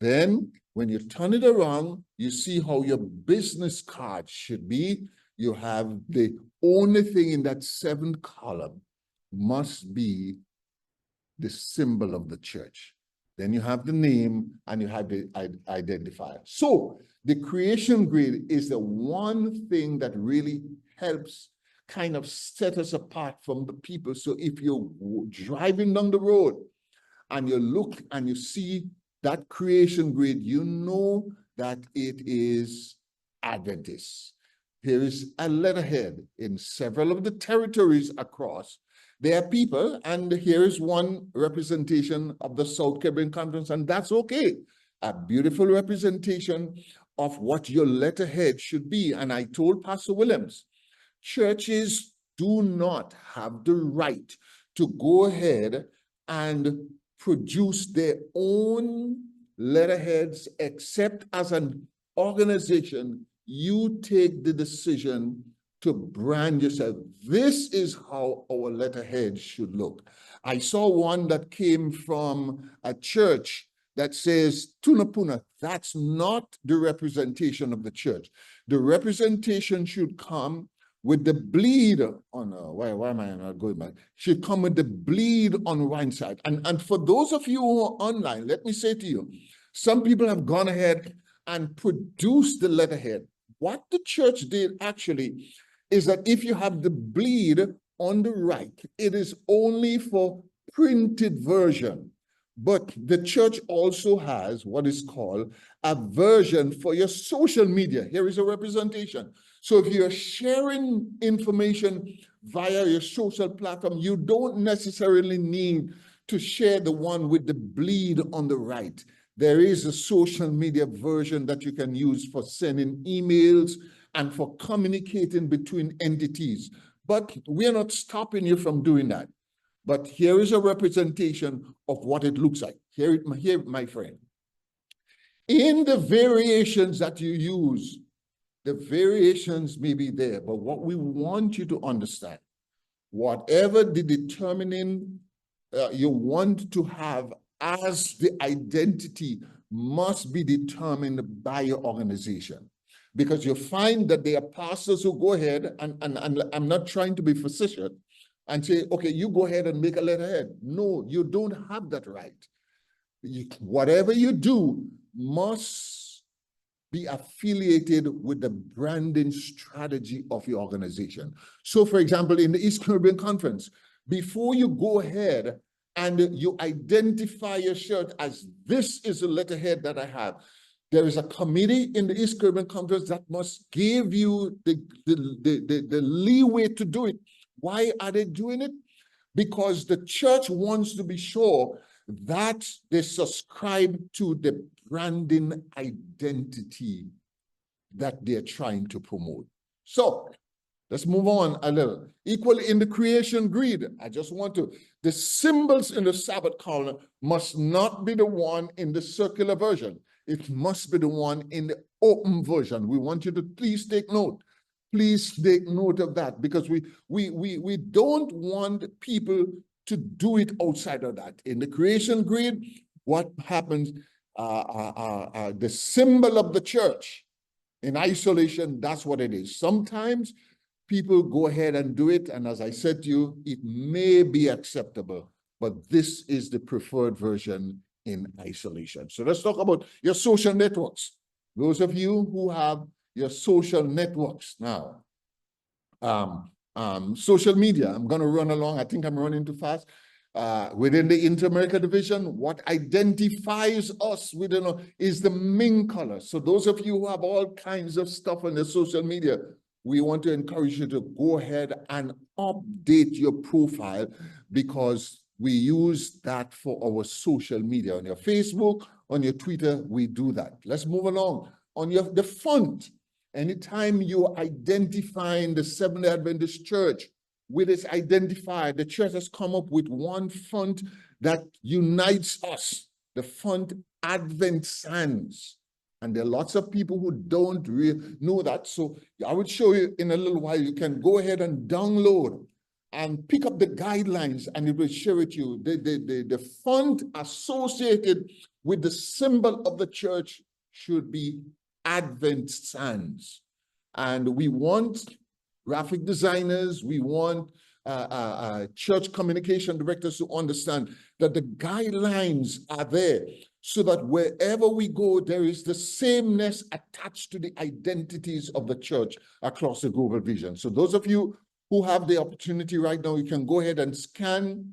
Then when you turn it around, you see how your business card should be. You have the only thing in that 7th column must be the symbol of the church. Then you have the name and you have the identifier. So the creation grid is the one thing that really helps kind of set us apart from the people. So if you're driving down the road and you look and you see that creation grid, you know that it is Adventist. There is a letterhead in several of the territories across. There are people, and here is one representation of the South Caribbean Conference, and that's okay. A beautiful representation of what your letterhead should be. And I told Pastor Williams, churches do not have the right to go ahead and produce their own letterheads, except as an organization, you take the decision to brand yourself. This is how our letterhead should look. I saw one that came from a church that says Tunapuna. That's not the representation of the church. The representation should come with the bleed on, why am I not going back? Should come with the bleed on one side. And for those of you who are online, let me say to you, some people have gone ahead and produced the letterhead. What the church did actually is that if you have the bleed on the right, it is only for printed version. But the church also has what is called a version for your social media. Here is a representation. So if you're sharing information via your social platform, you don't necessarily need to share the one with the bleed on the right. There is a social media version that you can use for sending emails and for communicating between entities. But we're not stopping you from doing that. But here is a representation of what it looks like. Here, my friend. In the variations that you use, The variations may be there, but what we want you to understand, whatever the determining you want to have as the identity must be determined by your organization. Because you find that there are pastors who go ahead, and I'm not trying to be facetious, and say, okay, you go ahead and make a letterhead. No, you don't have that right. Whatever you do must be affiliated with the branding strategy of your organization. So, for example, in the East Caribbean Conference, before you go ahead and you identify your shirt as this is a letterhead that I have, there is a committee in the East Caribbean Conference that must give you the leeway to do it. Why are they doing it? Because the church wants to be sure that they subscribe to the branding identity that they're trying to promote. So let's move on a little. Equally in the creation grid, I just want to, the symbols in the Sabbath calendar must not be the one in the circular version. It must be the one in the open version. We want you to please take note. Please take note of that, because we don't want people to do it outside of that. In the creation grid, what happens, the symbol of the church in isolation, that's what it is. Sometimes people go ahead and do it, and as I said to you, it may be acceptable, but this is the preferred version in isolation. So let's talk about your social networks. Those of you who have your social networks now, social media, I'm going to run along. I think I'm running too fast. Within the Inter-America division, what identifies us within is the main color. So those of you who have all kinds of stuff on the social media, we want to encourage you to go ahead and update your profile, because we use that for our social media. On your Facebook, on your Twitter, we do that. Let's move along. On the font, anytime you're identifying the Seventh-day Adventist Church with its identifier, the church has come up with one font that unites us, the font Advent Sans. And there are lots of people who don't really know that. So I will show you in a little while. You can go ahead and download and pick up the guidelines, and it will share with you. The font associated with the symbol of the church should be Advent Sans. And we want graphic designers, we want church communication directors to understand that the guidelines are there, so that wherever we go, there is the sameness attached to the identities of the church across the global vision. So those of you who have the opportunity right now, you can go ahead and scan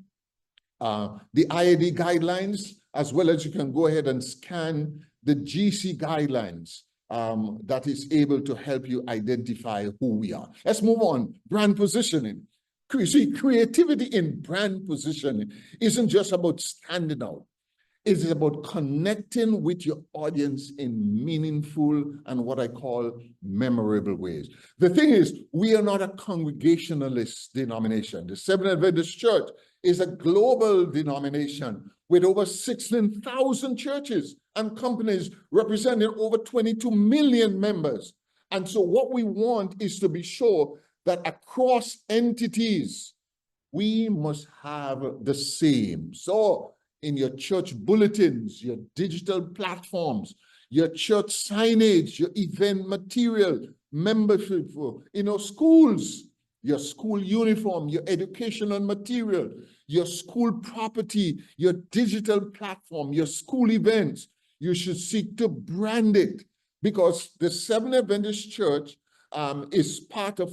the IAD guidelines, as well as you can go ahead and scan the GC guidelines that is able to help you identify who we are. Let's move on. Brand positioning. See, creativity in brand positioning isn't just about standing out. It is about connecting with your audience in meaningful and what I call memorable ways. The thing is, we are not a congregationalist denomination. The Seventh-day Adventist Church is a global denomination with over 16,000 churches and companies representing over 22 million members. And so what we want is to be sure that across entities, we must have the same. So in your church bulletins, your digital platforms, your church signage, your event material, membership, schools, your school uniform, your educational material, your school property, your digital platform, your school events, you should seek to brand it, because the Seventh-day Adventist Church is part of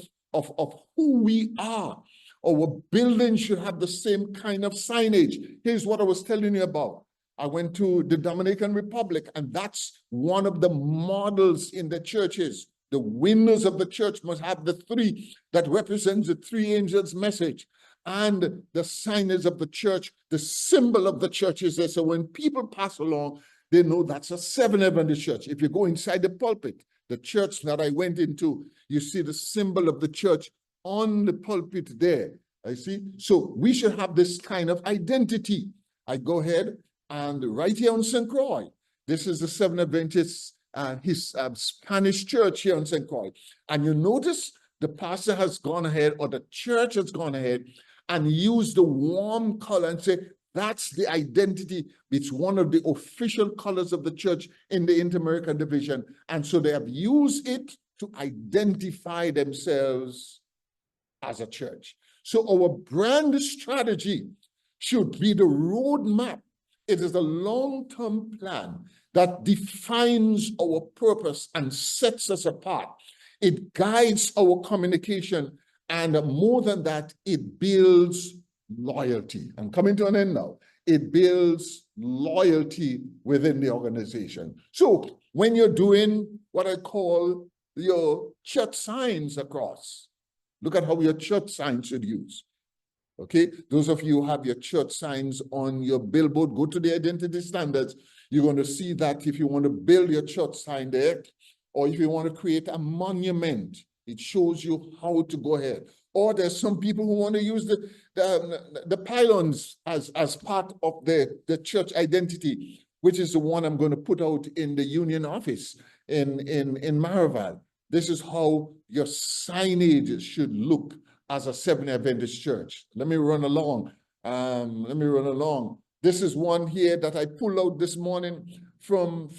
who we are. Our building should have the same kind of signage. Here's what I was telling you about. I went to the Dominican Republic, and that's one of the models in the churches. The windows of the church must have the three that represents the three angels' message. And the signage of the church, the symbol of the church is there. So when people pass along, they know that's a Seventh-day Adventist church. If you go inside the pulpit, the church that I went into, you see the symbol of the church on the pulpit there. I see. So we should have this kind of identity. I go ahead and right here on St. Croix, this is the Seventh-day Adventist his Spanish church here in St. Croix. And you notice the pastor has gone ahead, or the church has gone ahead and used the warm color and say, that's the identity. It's one of the official colors of the church in the Inter-American division. And so they have used it to identify themselves as a church. So our brand strategy should be the roadmap. It is a long-term plan that defines our purpose and sets us apart. It guides our communication, and more than that, it builds loyalty. I'm coming to an end now. It builds loyalty within the organization. So when you're doing what I call your church signs across, look at how your church signs should use. Okay, those of you who have your church signs on your billboard, go to the identity standards. You're going to see that if you want to build your church sign there, or if you want to create a monument, it shows you how to go ahead. Or there's some people who want to use the pylons as part of the church identity, which is the one I'm going to put out in the union office in Maraval. This is how your signage should look as a Seventh-day Adventist church. Let me run along. This is one here that I pulled out this morning from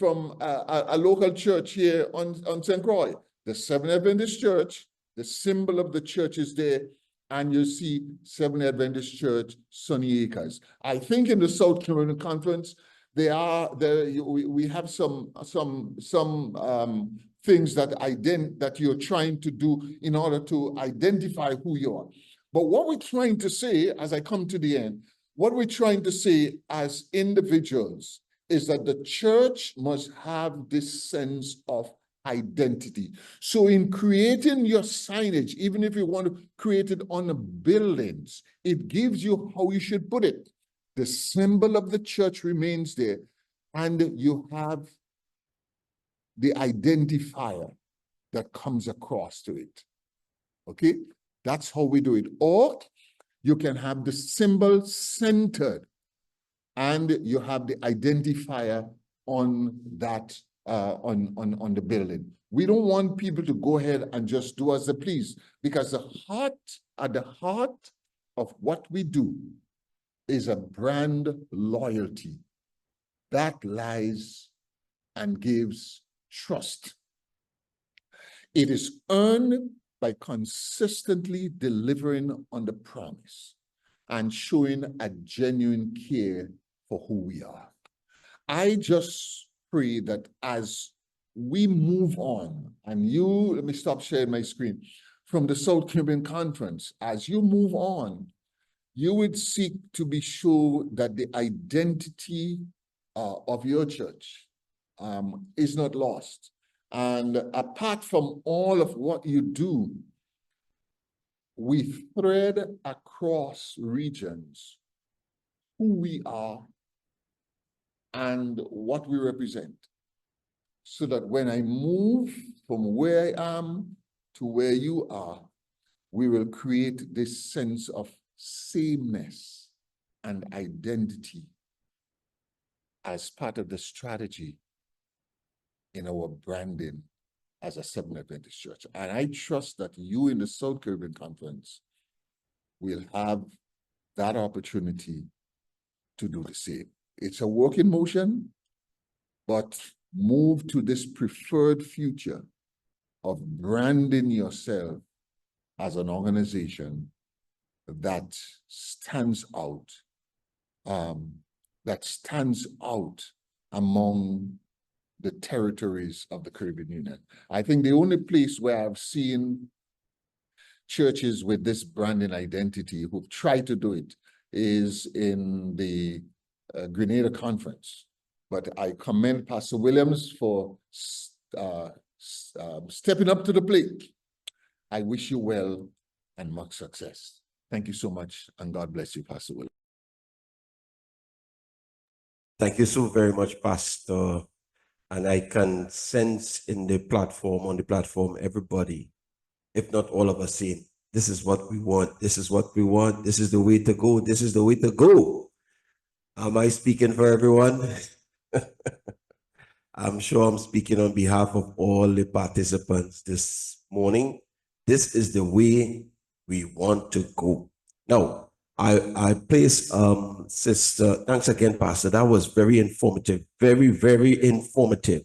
a local church here on St. Croix. The Seventh-day Adventist church, the symbol of the church is there, and you see Seventh-day Adventist Church, Sunny Acres. I think in the South Carolina Conference, we have some things that you're trying to do in order to identify who you are. But what we're trying to say, as I come to the end, what we're trying to say as individuals is that the church must have this sense of identity. So in creating your signage, even if you want to create it on the buildings, it gives you how you should put it. The symbol of the church remains there, and you have the identifier that comes across to it. Okay, that's how we do it. Or you can have the symbol centered, and you have the identifier on that on the building. We don't want people to go ahead and just do as they please, because at the heart of what we do is a brand loyalty that lies and gives trust. It is earned by consistently delivering on the promise and showing a genuine care for who we are. I just pray that as we move on, and let me stop sharing my screen, from the South Caribbean Conference, as you move on, you would seek to be sure that the identity of your church is not lost. And apart from all of what you do, we thread across regions who we are and what we represent, so that when I move from where I am to where you are, we will create this sense of sameness and identity as part of the strategy in our branding as a Seventh-day Adventist church. And I trust that you in the South Caribbean Conference will have that opportunity to do the same. It's a work in motion, but move to this preferred future of branding yourself as an organization that stands out, among the territories of the Caribbean Union. I think the only place where I've seen churches with this branding identity who've tried to do it is in the Grenada Conference. But I commend Pastor Williams for stepping up to the plate. I wish you well and much success. Thank you so much, and God bless you, Pastor Williams. Thank you so very much, Pastor. And I can sense on the platform, everybody, if not all of us, saying, this is what we want, this is what we want, this is the way to go, this is the way to go. Am I speaking for everyone? I'm sure I'm speaking on behalf of all the participants this morning. This is the way we want to go. Now, I place Sister, thanks again, Pastor. That was very informative, very, very informative.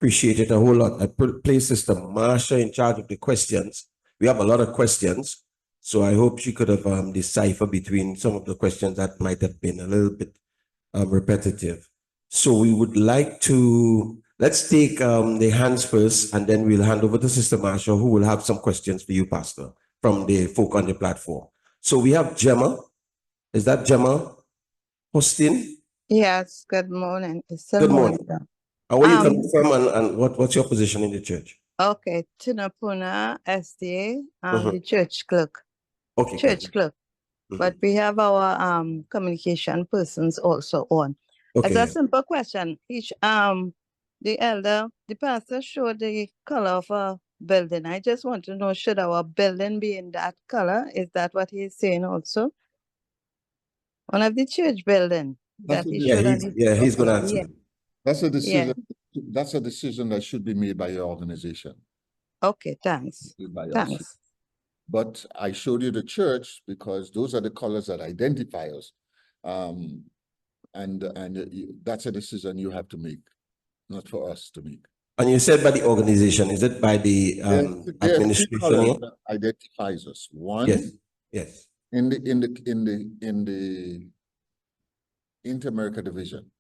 Appreciate it a whole lot. I place Sister Marsha in charge of the questions. We have a lot of questions, so I hope she could have deciphered between some of the questions that might have been a little bit repetitive. So we would like to, let's take the hands first, and then we'll hand over to Sister Marsha, who will have some questions for you, Pastor, from the folk on the platform. So we have Gemma. Is that Gemma Austin? Yes, good morning. It's still Good morning. though. And where you coming from, and what's your position in the church? Okay, Tunapuna SDA, Mhm. the church clerk. Okay, Church good. clerk. Mhm. But we have our communication persons also on. As Okay, a yeah. simple question, each the pastor showed the color of a building. I just want to know, should our building be in that color? Is that what he's saying also? One of the church building That's that he what Yeah, showed on he's gonna answer. Yeah. That's a Yeah. decision. That's a decision that should be made by your organization. Okay, thanks. By us. Thanks. But I showed you the church because those are the colors that identify us. And that's a decision you have to make, not for us to make. And you said by the organization, is it by the There are three administration colors here? that identifies us. One, Yes, yes. in the Inter-America division,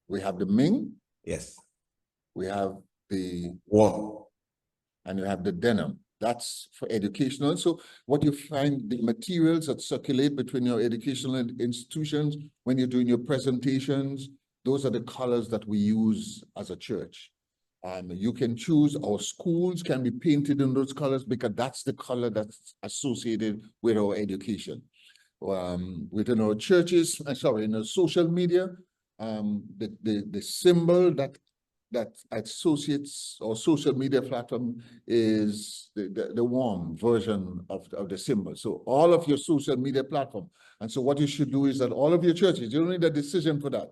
we have the Ming, Yes. we have the Warm. and you have the denim. That's for educational. So what you find, the materials that circulate between your educational institutions, when you're doing your presentations, those are the colors that we use as a church. You can choose, our schools can be painted in those colors because that's the color that's associated with our education. Within our churches, in our social media, the symbol that associates our social media platform is the warm version of the symbol. So all of your social media platform. And so what you should do is that all of your churches, you don't need a decision for that.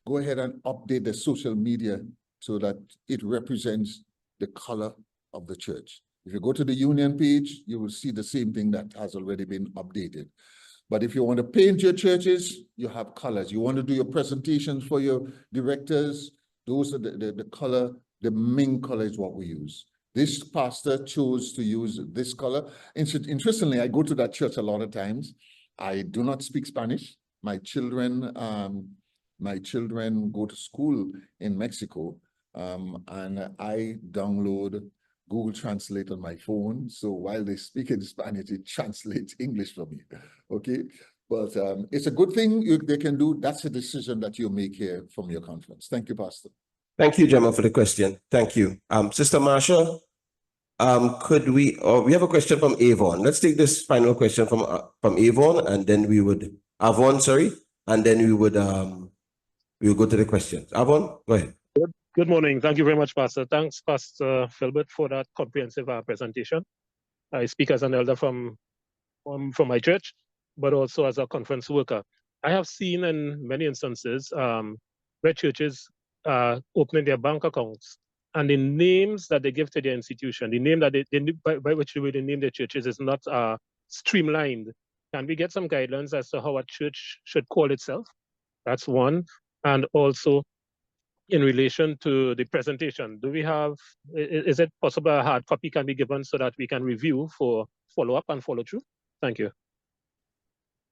Go ahead and update the social media so that it represents the color of the church. If you go to the union page, you will see the same thing that has already been updated. But if you want to paint your churches, you have colors. You want to do your presentations for your directors, those are the color, the main color is what we use. This pastor chose to use this color. Interestingly, I go to that church a lot of times. I do not speak Spanish. My children go to school in Mexico, and I download Google Translate on my phone. So while they speak in Spanish, it translates English for me. Okay. But it's a good thing they can do. That's a decision that you make here from your conference. Thank you, Pastor. Thank you, Gemma, for the question. Thank you. Sister Marsha, could we have a question from Avon. Let's take this final question from Avon, and then we would, Avon, sorry, and then we would go to the questions. Avon, go ahead. Good morning. Thank you very much, Pastor. Thanks, Pastor Philbert, for that comprehensive presentation. I speak as an elder from my church, but also as a conference worker. I have seen in many instances where churches opening their bank accounts, and the names that they give to their institution, the name that by which they name their churches is not streamlined. Can we get some guidelines as to how a church should call itself? That's one. And also, in relation to the presentation, do we have, is it possible a hard copy can be given so that we can review for follow-up and follow-through? Thank you.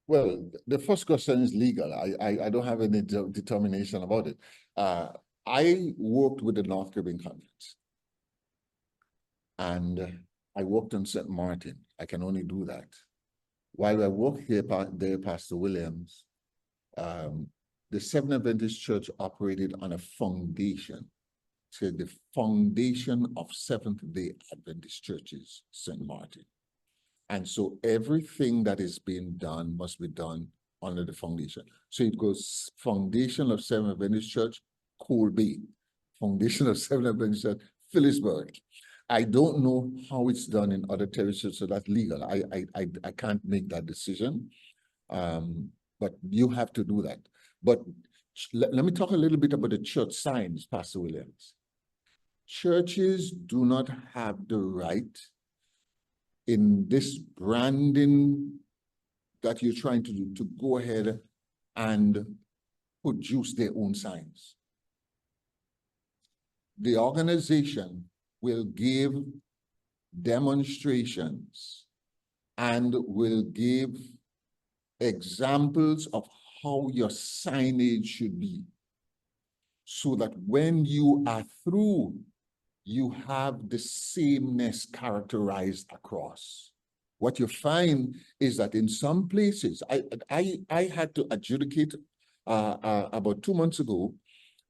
Well, the first question is legal. I don't have any determination about it. I worked with the North Caribbean Conference, and I worked on St. Martin. I can only do that. While I worked there, Pastor Williams, the Seventh Adventist Church operated on a foundation. So the foundation of Seventh-day Adventist churches, St. Martin. And so everything that is being done must be done under the foundation. So it goes foundation of Seventh Adventist Church, Colby, foundation of Seventh Adventist Church, Philbert. I don't know how it's done in other territories, so that's legal. I can't make that decision, but you have to do that. But let me talk a little bit about the church signs, Pastor Williams. Churches do not have the right in this branding that you're trying to do to go ahead and produce their own signs. The organization will give demonstrations and will give examples of how your signage should be, so that when you are through, you have the sameness characterized across. What you find is that in some places, I had to adjudicate about 2 months ago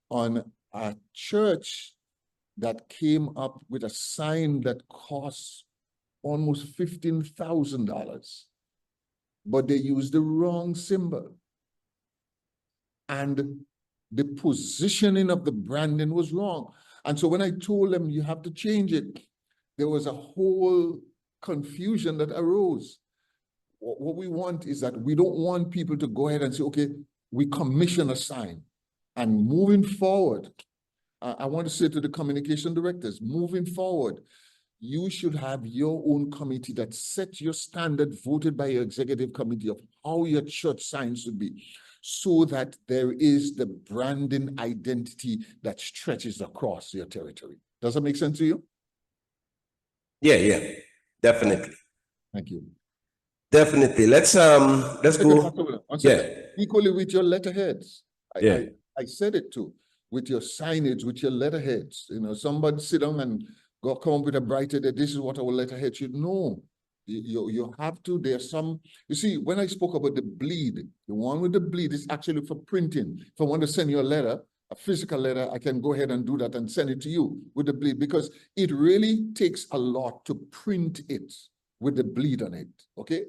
on a church that came up with a sign that costs almost $15,000, but they used the wrong symbol. And the positioning of the branding was wrong. And so when I told them you have to change it, there was a whole confusion that arose. What we want is that we don't want people to go ahead and say, okay, we commission a sign. And moving forward, I want to say to the communication directors, moving forward, you should have your own committee that sets your standard voted by your executive committee of how your church sign should be, so that there is the branding identity that stretches across your territory. Does that make sense to you? Yeah, definitely. Thank you. Definitely. Let's go. Yeah. Equally with your letterheads. Yeah. I said it too. With your signage, with your letterheads. You know, somebody sit down and come up with a bright idea. This is what our letterhead should know. You have to, there's some, you see, when I spoke about the bleed, the one with the bleed is actually for printing. If I want to send you a letter, a physical letter, I can go ahead and do that and send it to you with the bleed, because it really takes a lot to print it with the bleed on it, okay?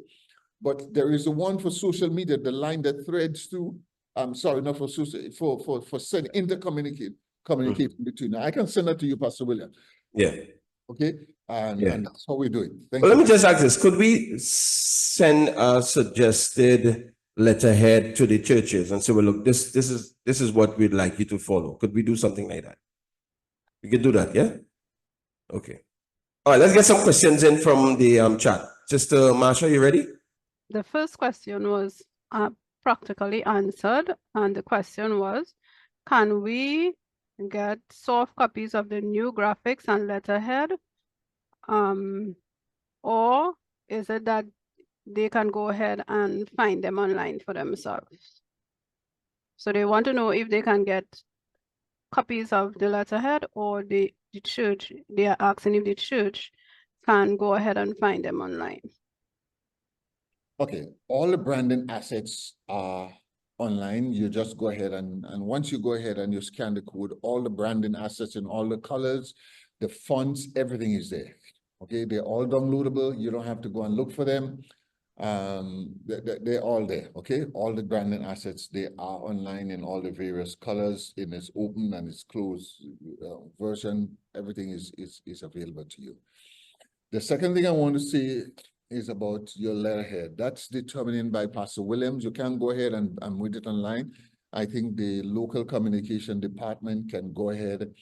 But there is a one for social media, the line that threads through, I'm sorry, not for social, for send, communicating between. Now, I can send that to you, Pastor William. Yeah. Okay, and that's how we do it. Well, let me just ask this. Could we send a suggested letterhead to the churches and say, well, look, this is what we'd like you to follow? Could we do something like that? We can do that, yeah? Okay. All right, let's get some questions in from the chat. Sister Marsha, you ready? The first question was practically answered, and the question was, can we get soft copies of the new graphics and letterhead, or is it that they can go ahead and find them online for themselves? So they want to know if they can get copies of the letterhead, or the church, they are asking if the church can go ahead and find them online. Okay, all the branding assets are online. You just go ahead and once you go ahead and you scan the code, all the branding assets and all the colors, the fonts, everything is there. Okay, they're all downloadable. You don't have to go and look for them. They're all there. Okay, all the branding assets, they are online in all the various colors, in its open and its closed version. Everything is available to you. The second thing I want to say is about your letterhead. That's determined by Pastor Williams. You can go ahead and read it online. I think the local communication department can go ahead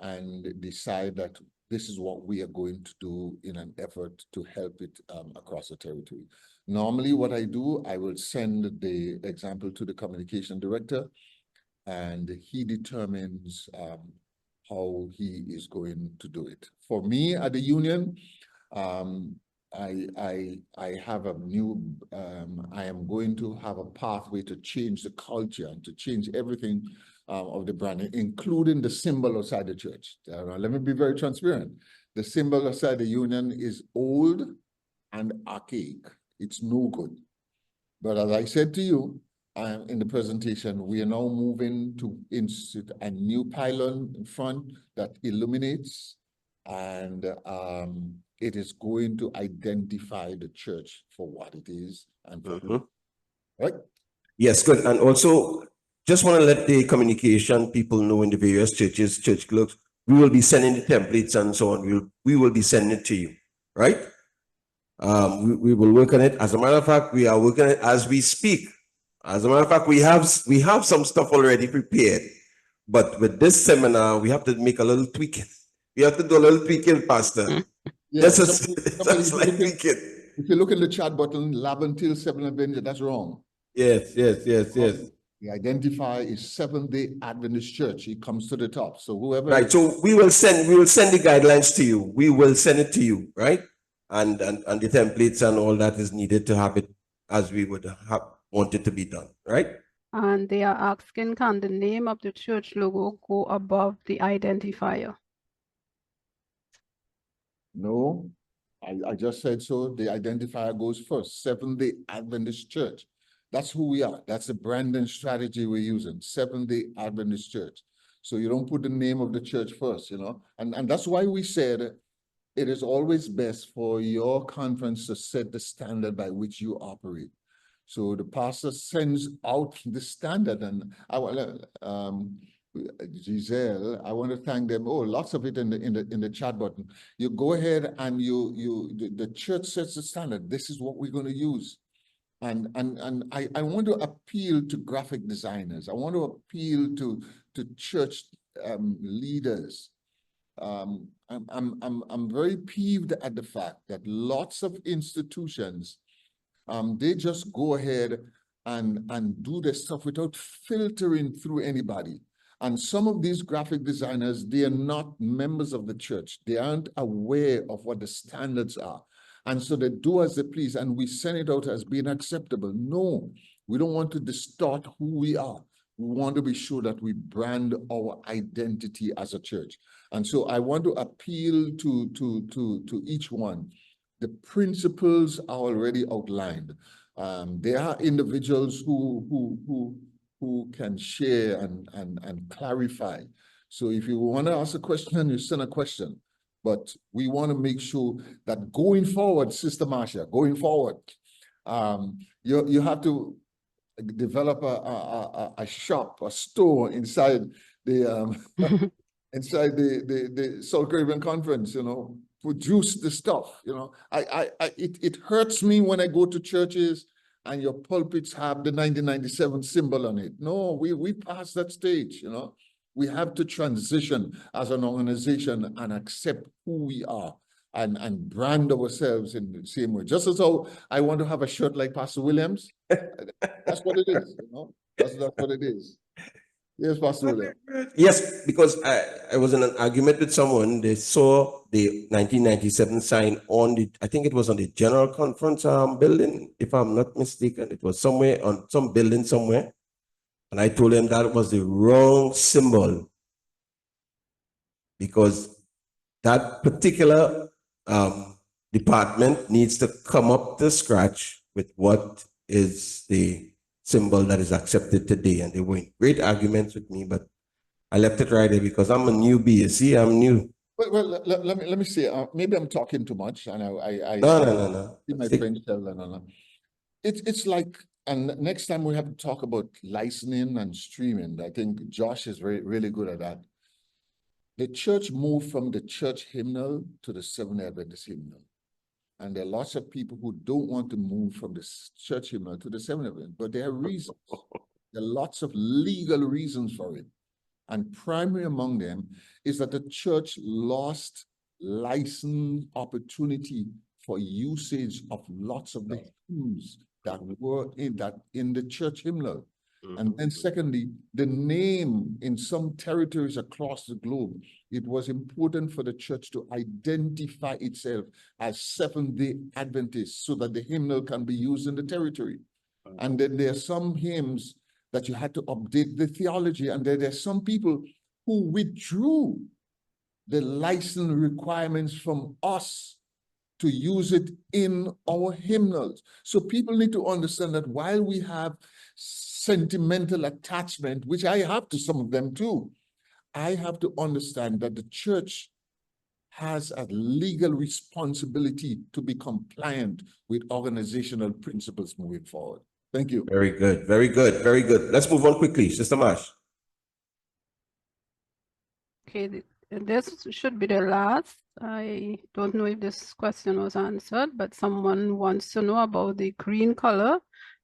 and decide that this is what we are going to do in an effort to help it across the territory. Normally what I do, I will send the example to the communication director, and he determines how he is going to do it. For me at the union, I have a new, I am going to have a pathway to change the culture and to change everything of the branding, including the symbol outside the church. Let me be very transparent. The symbol outside the union is old and archaic. It's no good. But as I said to you in the presentation, we are now moving to insert a new pylon in front that illuminates, and it is going to identify the church for what it is and for right? Yes, good. And also, just want to let the communication people know in the various churches, church clerks, we will be sending the templates and so on. We will be sending it to you, right? We will work on it. As a matter of fact, we are working on it as we speak. As a matter of fact, we have some stuff already prepared, but with this seminar, we have to make a little tweaking. We have to do a little tweaking, Pastor. Yeah, Just a somebody, slight tweaking. if you look in the chat button, lab until 7 Adventist, that's wrong. Yes. The identifier is Seventh-day Adventist Church. It comes to the top. So whoever. Right. So we will send the guidelines to you. We will send it to you, right? And the templates and all that is needed to have it as we would have want it to be done, right? And they are asking, can the name of the church logo go above the identifier? No, I just said so. The identifier goes first. Seventh-day Adventist Church. That's who we are. That's the branding strategy we're using. Seventh-day Adventist Church. So you don't put the name of the church first, you know. And that's why we said it is always best for your conference to set the standard by which you operate. So the pastor sends out the standard, and Giselle, I want to thank them. Oh, lots of it in the chat button. You go ahead and the church sets the standard. This is what we're going to use. And I want to appeal to graphic designers. I want to appeal to church leaders. I'm very peeved at the fact that lots of institutions they just go ahead and do their stuff without filtering through anybody. And some of these graphic designers, they are not members of the church. They aren't aware of what the standards are. And so they do as they please, and we send it out as being acceptable. No, we don't want to distort who we are. We want to be sure that we brand our identity as a church. And so I want to appeal to each one. The principles are already outlined. There are individuals who can share and clarify. So if you want to ask a question, you send a question. But we want to make sure that going forward, Sister Marsha, going forward, you have to develop a shop, a store inside the inside the South Caribbean Conference, you know, produce the stuff, you know. It hurts me when I go to churches and your pulpits have the 1997 symbol on it. No, we passed that stage, you know. We have to transition as an organization and accept who we are and brand ourselves in the same way. Just as how I want to have a shirt like Pastor Williams. That's what it is, you know. That's what it is. Yes, Pastor Williams. Yes, because I was in an argument with someone. They saw the 1997 sign on the, I think it was on the General Conference building, if I'm not mistaken. It was somewhere on some building somewhere. And I told him that was the wrong symbol because that particular department needs to come up to scratch with what is the symbol that is accepted today. And they were in great arguments with me, but I left it right there because I'm a newbie. You see, I'm new. Well, let me see. Maybe I'm talking too much, and I No. See my friend tell no. It's like, and next time we have to talk about licensing and streaming. I think Josh is really good at that. The church moved from the church hymnal to the Seventh-day Adventist hymnal. And there are lots of people who don't want to move from the church hymnal to the Seventh-day Adventist, but there are reasons. There are lots of legal reasons for it. And primary among them is that the church lost license opportunity for usage of lots of the hymns that were in the church hymnal. And then secondly, the name in some territories across the globe, it was important for the church to identify itself as Seventh-day Adventist so that the hymnal can be used in the territory. And then there are some hymns that you had to update the theology, and there are some people who withdrew the license requirements from us to use it in our hymnals. So people need to understand that while we have sentimental attachment, which I have to some of them too, I have to understand that the church has a legal responsibility to be compliant with organizational principles moving forward. Thank you. Very good, very good, very good. Let's move on quickly, Sister Marsh. Okay, this should be the last. I don't know if this question was answered, but someone wants to know about the green color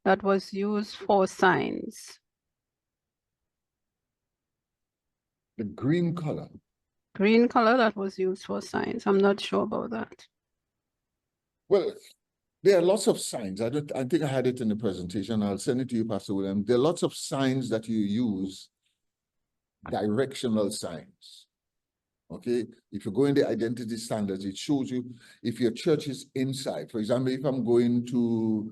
that was used for signs? The green color. Green color that was used for signs. I'm not sure about that. Well, there are lots of signs. I think I had it in the presentation. I'll send it to you, Pastor William. There are lots of signs that you use, directional signs. Okay, if you go in the identity standards, it shows you if your church is inside. For example, if I'm going to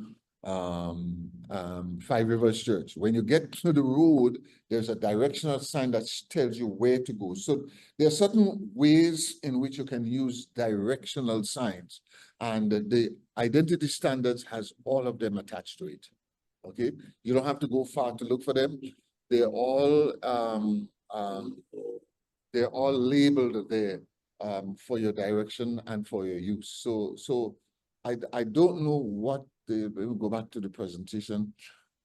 Five Rivers Church, when you get to the road, there's a directional sign that tells you where to go. So there are certain ways in which you can use directional signs, and the identity standards has all of them attached to it. Okay, you don't have to go far to look for them. They're all labeled there for your direction and for your use. So I don't know what let me go back to the presentation.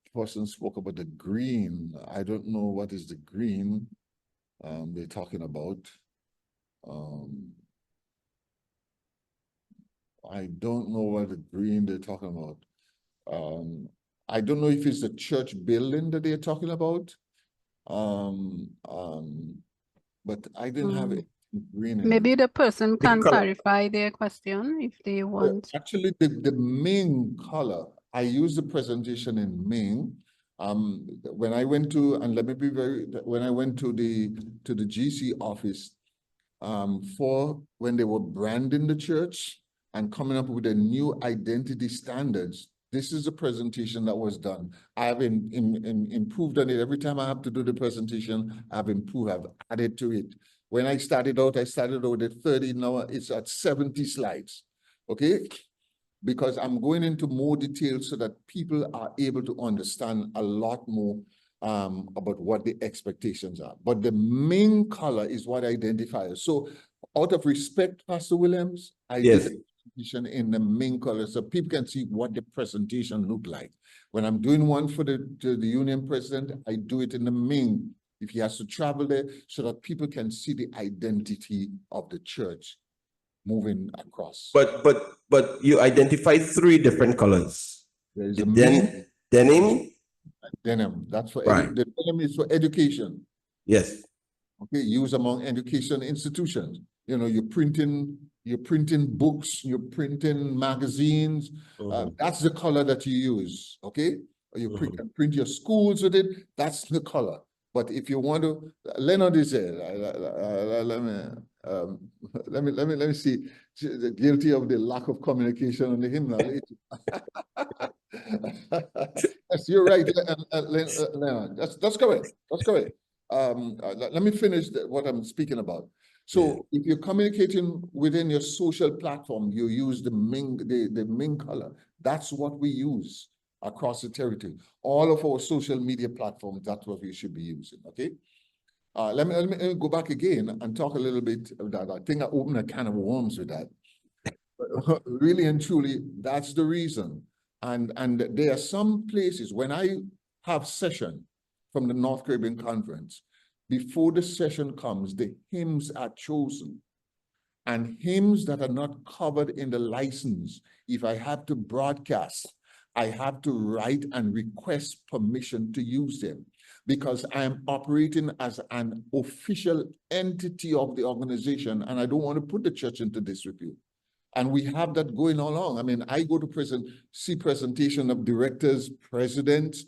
The person spoke about the green. I don't know what is the green they're talking about. I don't know what the green they're talking about. I don't know if it's the church building that they're talking about. But I didn't have it green. Maybe the person can clarify their question if they want. Actually, the main color, I used the presentation in main. When I went to, and let me be when I went to the GC office for when they were branding the church and coming up with the new identity standards, this is the presentation that was done. I have improved on it. Every time I have to do the presentation, I've improved, I've added to it. When I started out at 30, now it's at 70 slides, okay? Because I'm going into more detail so that people are able to understand a lot more about what the expectations are. But the main color is what identifies. So out of respect, Pastor Williams, I did in the main color so people can see what the presentation look like. When I'm doing one for the union president, I do it in the main if he has to travel there so that people can see the identity of the church moving across. But you identified 3 different colors. There's a denim. Denim. That's for right. The denim is for education. Yes. Okay, used among education institutions. You know, you're printing books, you're printing magazines. That's the color that you use. Okay, or you print your schools with it. That's the color. But if you want to, Leonard is there. Let me see. Guilty of the lack of communication on the hymnal. Yes, you're right, Leonard. That's correct. That's correct. Let me finish what I'm speaking about. So if you're communicating within your social platform, you use the main color. That's what we use across the territory. All of our social media platforms, that's what we should be using, okay? Let me go back again and talk a little bit about that. I think I opened a can of worms with that. But really and truly, that's the reason. And there are some places, when I have session from the North Caribbean Conference, before the session comes, the hymns are chosen. And hymns that are not covered in the license, if I have to broadcast, I have to write and request permission to use them because I am operating as an official entity of the organization and I don't want to put the church into disrepute. And we have that going along. I mean, I go to see presentation of directors, presidents.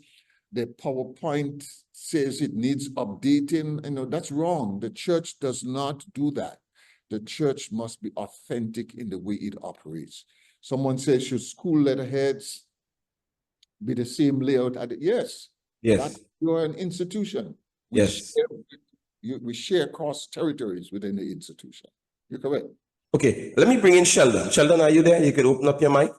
The PowerPoint says it needs updating. You know, that's wrong. The church does not do that. The church must be authentic in the way it operates. Someone says, should school letterheads be the same layout? Yes. Yes. You're an institution. We share cross territories within the institution. You're correct. Okay, let me bring in Sheldon. Sheldon, are you there? You can open up your mic.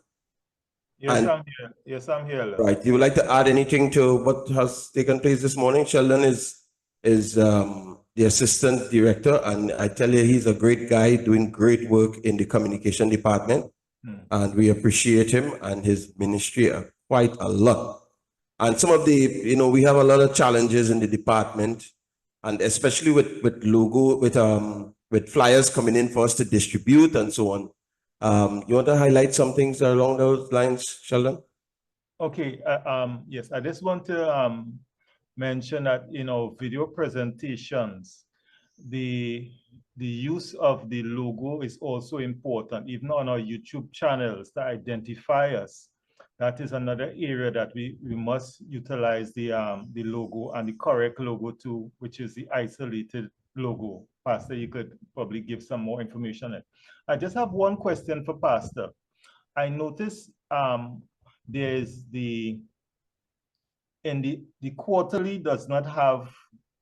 Yes, I'm here. Yes, I'm here. Right. You would like to add anything to what has taken place this morning? Sheldon is the assistant director, and I tell you, he's a great guy doing great work in the communication department, and we appreciate him and his ministry quite a lot. And some of the, we have a lot of challenges in the department, and especially with logo, with flyers coming in for us to distribute and so on. You want to highlight some things along those lines, Sheldon? Okay, yes, I just want to mention that in our video presentations, the use of the logo is also important, even on our YouTube channels to identify us. That is another area that we must utilize the logo and the correct logo too, which is the isolated logo. Pastor, you could probably give some more information on it. I just have one question for Pastor. I noticed there's the quarterly does not have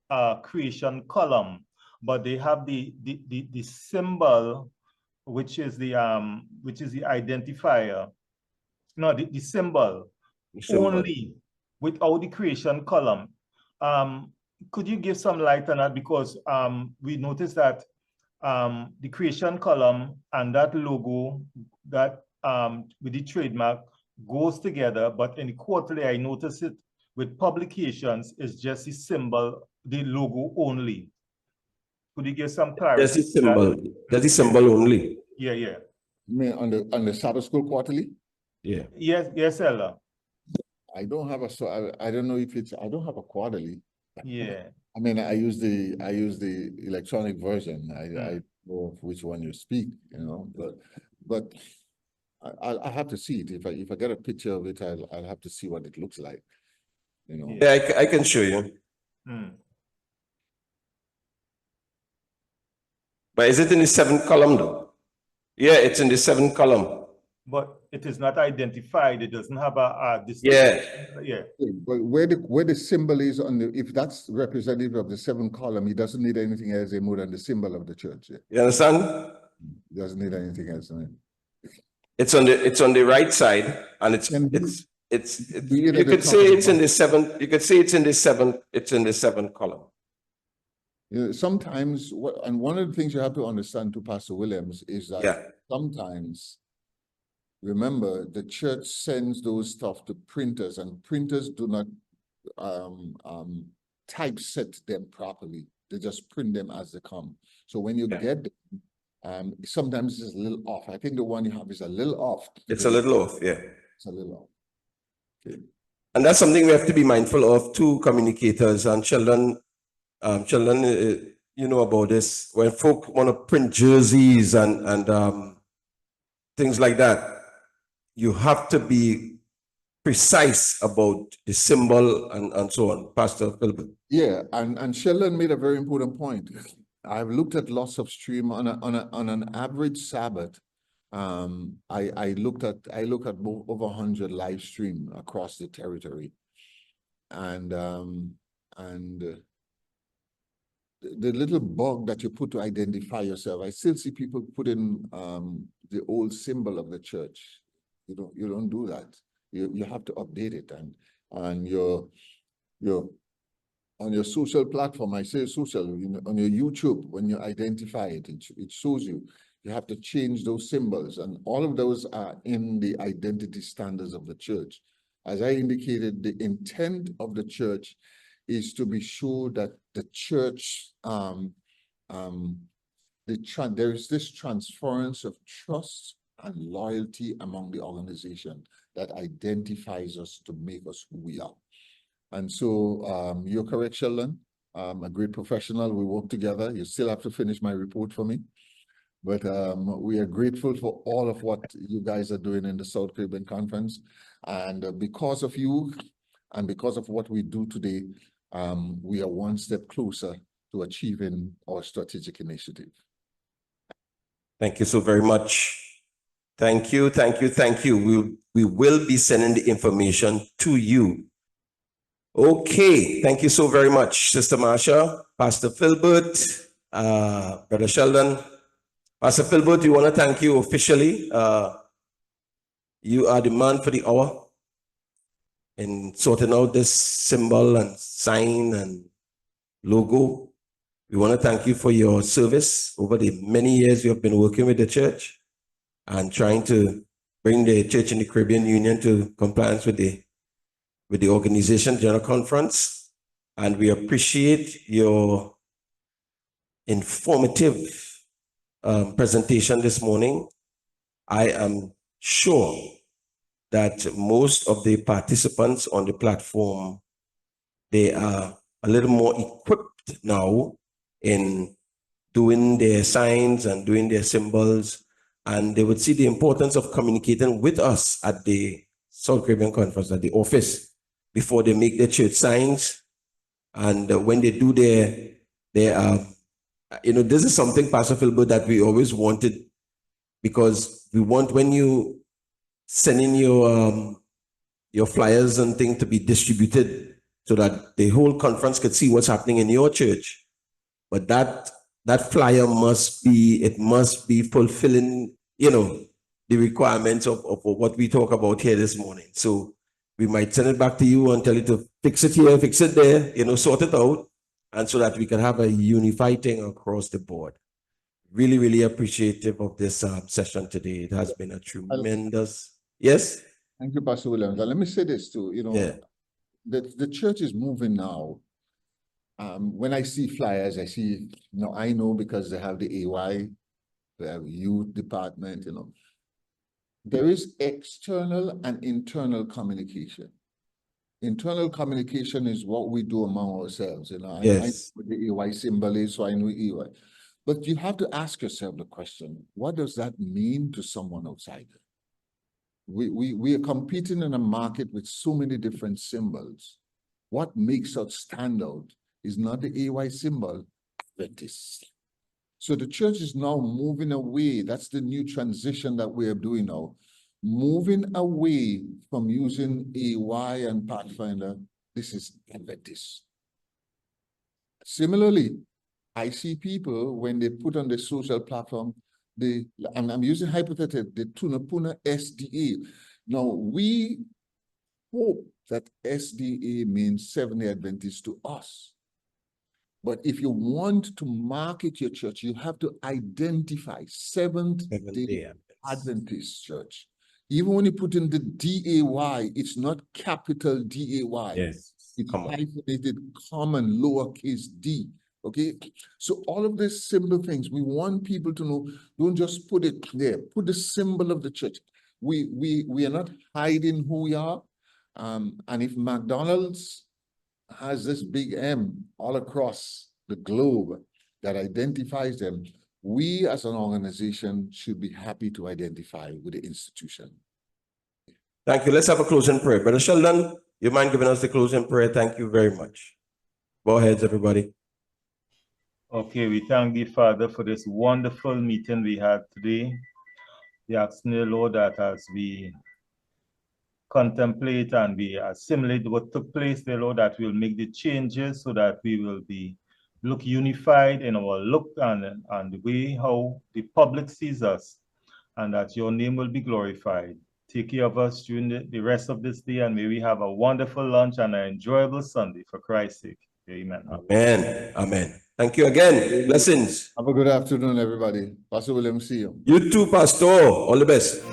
a creation column, but they have the symbol, which is the identifier. No, the symbol only without the creation column. Could you give some light on that? Because we noticed that the creation column and that logo that with the trademark goes together, but in the quarterly, I noticed it with publications, it's just the symbol, the logo only. Could you give some clarity? That's the symbol. That's the symbol only. Yeah, yeah. You mean on the Sabbath School quarterly? Yeah. Yes, Ella. I don't have I don't know if it's, I don't have a quarterly. Yeah. I mean, I use the electronic version. I know of which one you speak, you know, but I'll have to see it. If I get a picture of it, I'll have to see what it looks like, you know. Yeah, I can show you. But is it in the 7th column though? Yeah, it's in the 7th column. But it is not identified. It doesn't have a yeah. Yeah. But where the symbol is on the, if that's representative of the 7th column, he doesn't need anything else more than the symbol of the church. Yeah. You understand? He doesn't need anything else. I mean. It's on the right side, and you could say it's in the 7th. You could say it's in the 7th. It's in the 7th column. You know, sometimes, and one of the things you have to understand to Pastor Williams is that sometimes, remember, the church sends those stuff to printers, and printers do not typeset them properly. They just print them as they come. So when you get them, sometimes it's a little off. I think the one you have is a little off. It's a little off, yeah. It's a little off. Okay. And that's something we have to be mindful of too, communicators and children. You know about this. When folk want to print jerseys and things like that, you have to be precise about the symbol and so on. Pastor Philbert. Yeah, and Sheldon made a very important point. I've looked at lots of stream on an average Sabbath. I look at over 100 live stream across the territory, and the little bug that you put to identify yourself, I still see people put in the old symbol of the church. You don't do that. You have to update it, and your on your social platform, I say social, on your YouTube, when you identify it, it shows you. You have to change those symbols, and all of those are in the identity standards of the church. As I indicated, the intent of the church is to be sure that the church, there is this transference of trust and loyalty among the organization that identifies us to make us who we are. And so you're correct, Sheldon. A great professional. We work together. You still have to finish my report for me. But we are grateful for all of what you guys are doing in the South Caribbean Conference. And because of you and because of what we do today, we are one step closer to achieving our strategic initiative. Thank you so very much. Thank you, thank you, thank you. We will be sending the information to you. Okay, thank you so very much, Sister Marsha, Pastor Philbert, Brother Sheldon. Pastor Philbert, we want to thank you officially. You are the man for the hour in sorting out this symbol and sign and logo. We want to thank you for your service over the many years you have been working with the church and trying to bring the Church in the Caribbean Union to compliance with the organization general conference. And we appreciate your informative presentation this morning. I am sure that most of the participants on the platform, they are a little more equipped now in doing their signs and doing their symbols, and they would see the importance of communicating with us at the South Caribbean Conference, at the office, before they make their church signs. And when they do their this is something, Pastor Philbert, that we always wanted, because we want, when you send in your flyers and things to be distributed so that the whole conference could see what's happening in your church. But that flyer must be fulfilling, the requirements of what we talk about here this morning. So we might send it back to you and tell you to fix it here, fix it there, sort it out, and so that we can have a unified thing across the board. Really, really appreciative of this session today. It has been a tremendous, yes? Thank you, Pastor Williams. And let me say this too, the church is moving now. When I see flyers, I see, I know because they have the AY, they have youth department, There is external and internal communication. Internal communication is what we do among ourselves, Yes. I know what the EY symbol is, so I know EY. But you have to ask yourself the question, what does that mean to someone outside? We are competing in a market with so many different symbols. What makes us stand out is not the AY symbol, Adventist. So the church is now moving away. That's the new transition that we are doing now. Moving away from using AY and Pathfinder, this is Adventist. Similarly, I see people when they put on the social platform, and I'm using hypothetical, the Tunapuna SDA. Now, we hope that SDA means Seventh-day Adventist to us. But if you want to market your church, you have to identify Seventh-day Adventist Church. Even when you put in the DAY, it's not capital DAY. Yes. It's hyphenated common lowercase d. Okay. So all of these simple things, we want people to know, don't just put it there, put the symbol of the church. We are not hiding who we are. And if McDonald's has this big M all across the globe that identifies them, we as an organization should be happy to identify with the institution. Thank you. Let's have a closing prayer. Brother Sheldon, you mind giving us the closing prayer? Thank you very much. Go ahead, everybody. Okay, we thank the Father for this wonderful meeting we had today. We ask the Lord that as we contemplate and we assimilate what took place, the Lord, that we'll make the changes so that we will look unified in our look and the way how the public sees us, and that your name will be glorified. Take care of us during the rest of this day, and may we have a wonderful lunch and an enjoyable Sunday for Christ's sake. Amen. Amen. Amen. Thank you again. Blessings. Have a good afternoon, everybody. Pastor Williams, see you. You too, Pastor. All the best.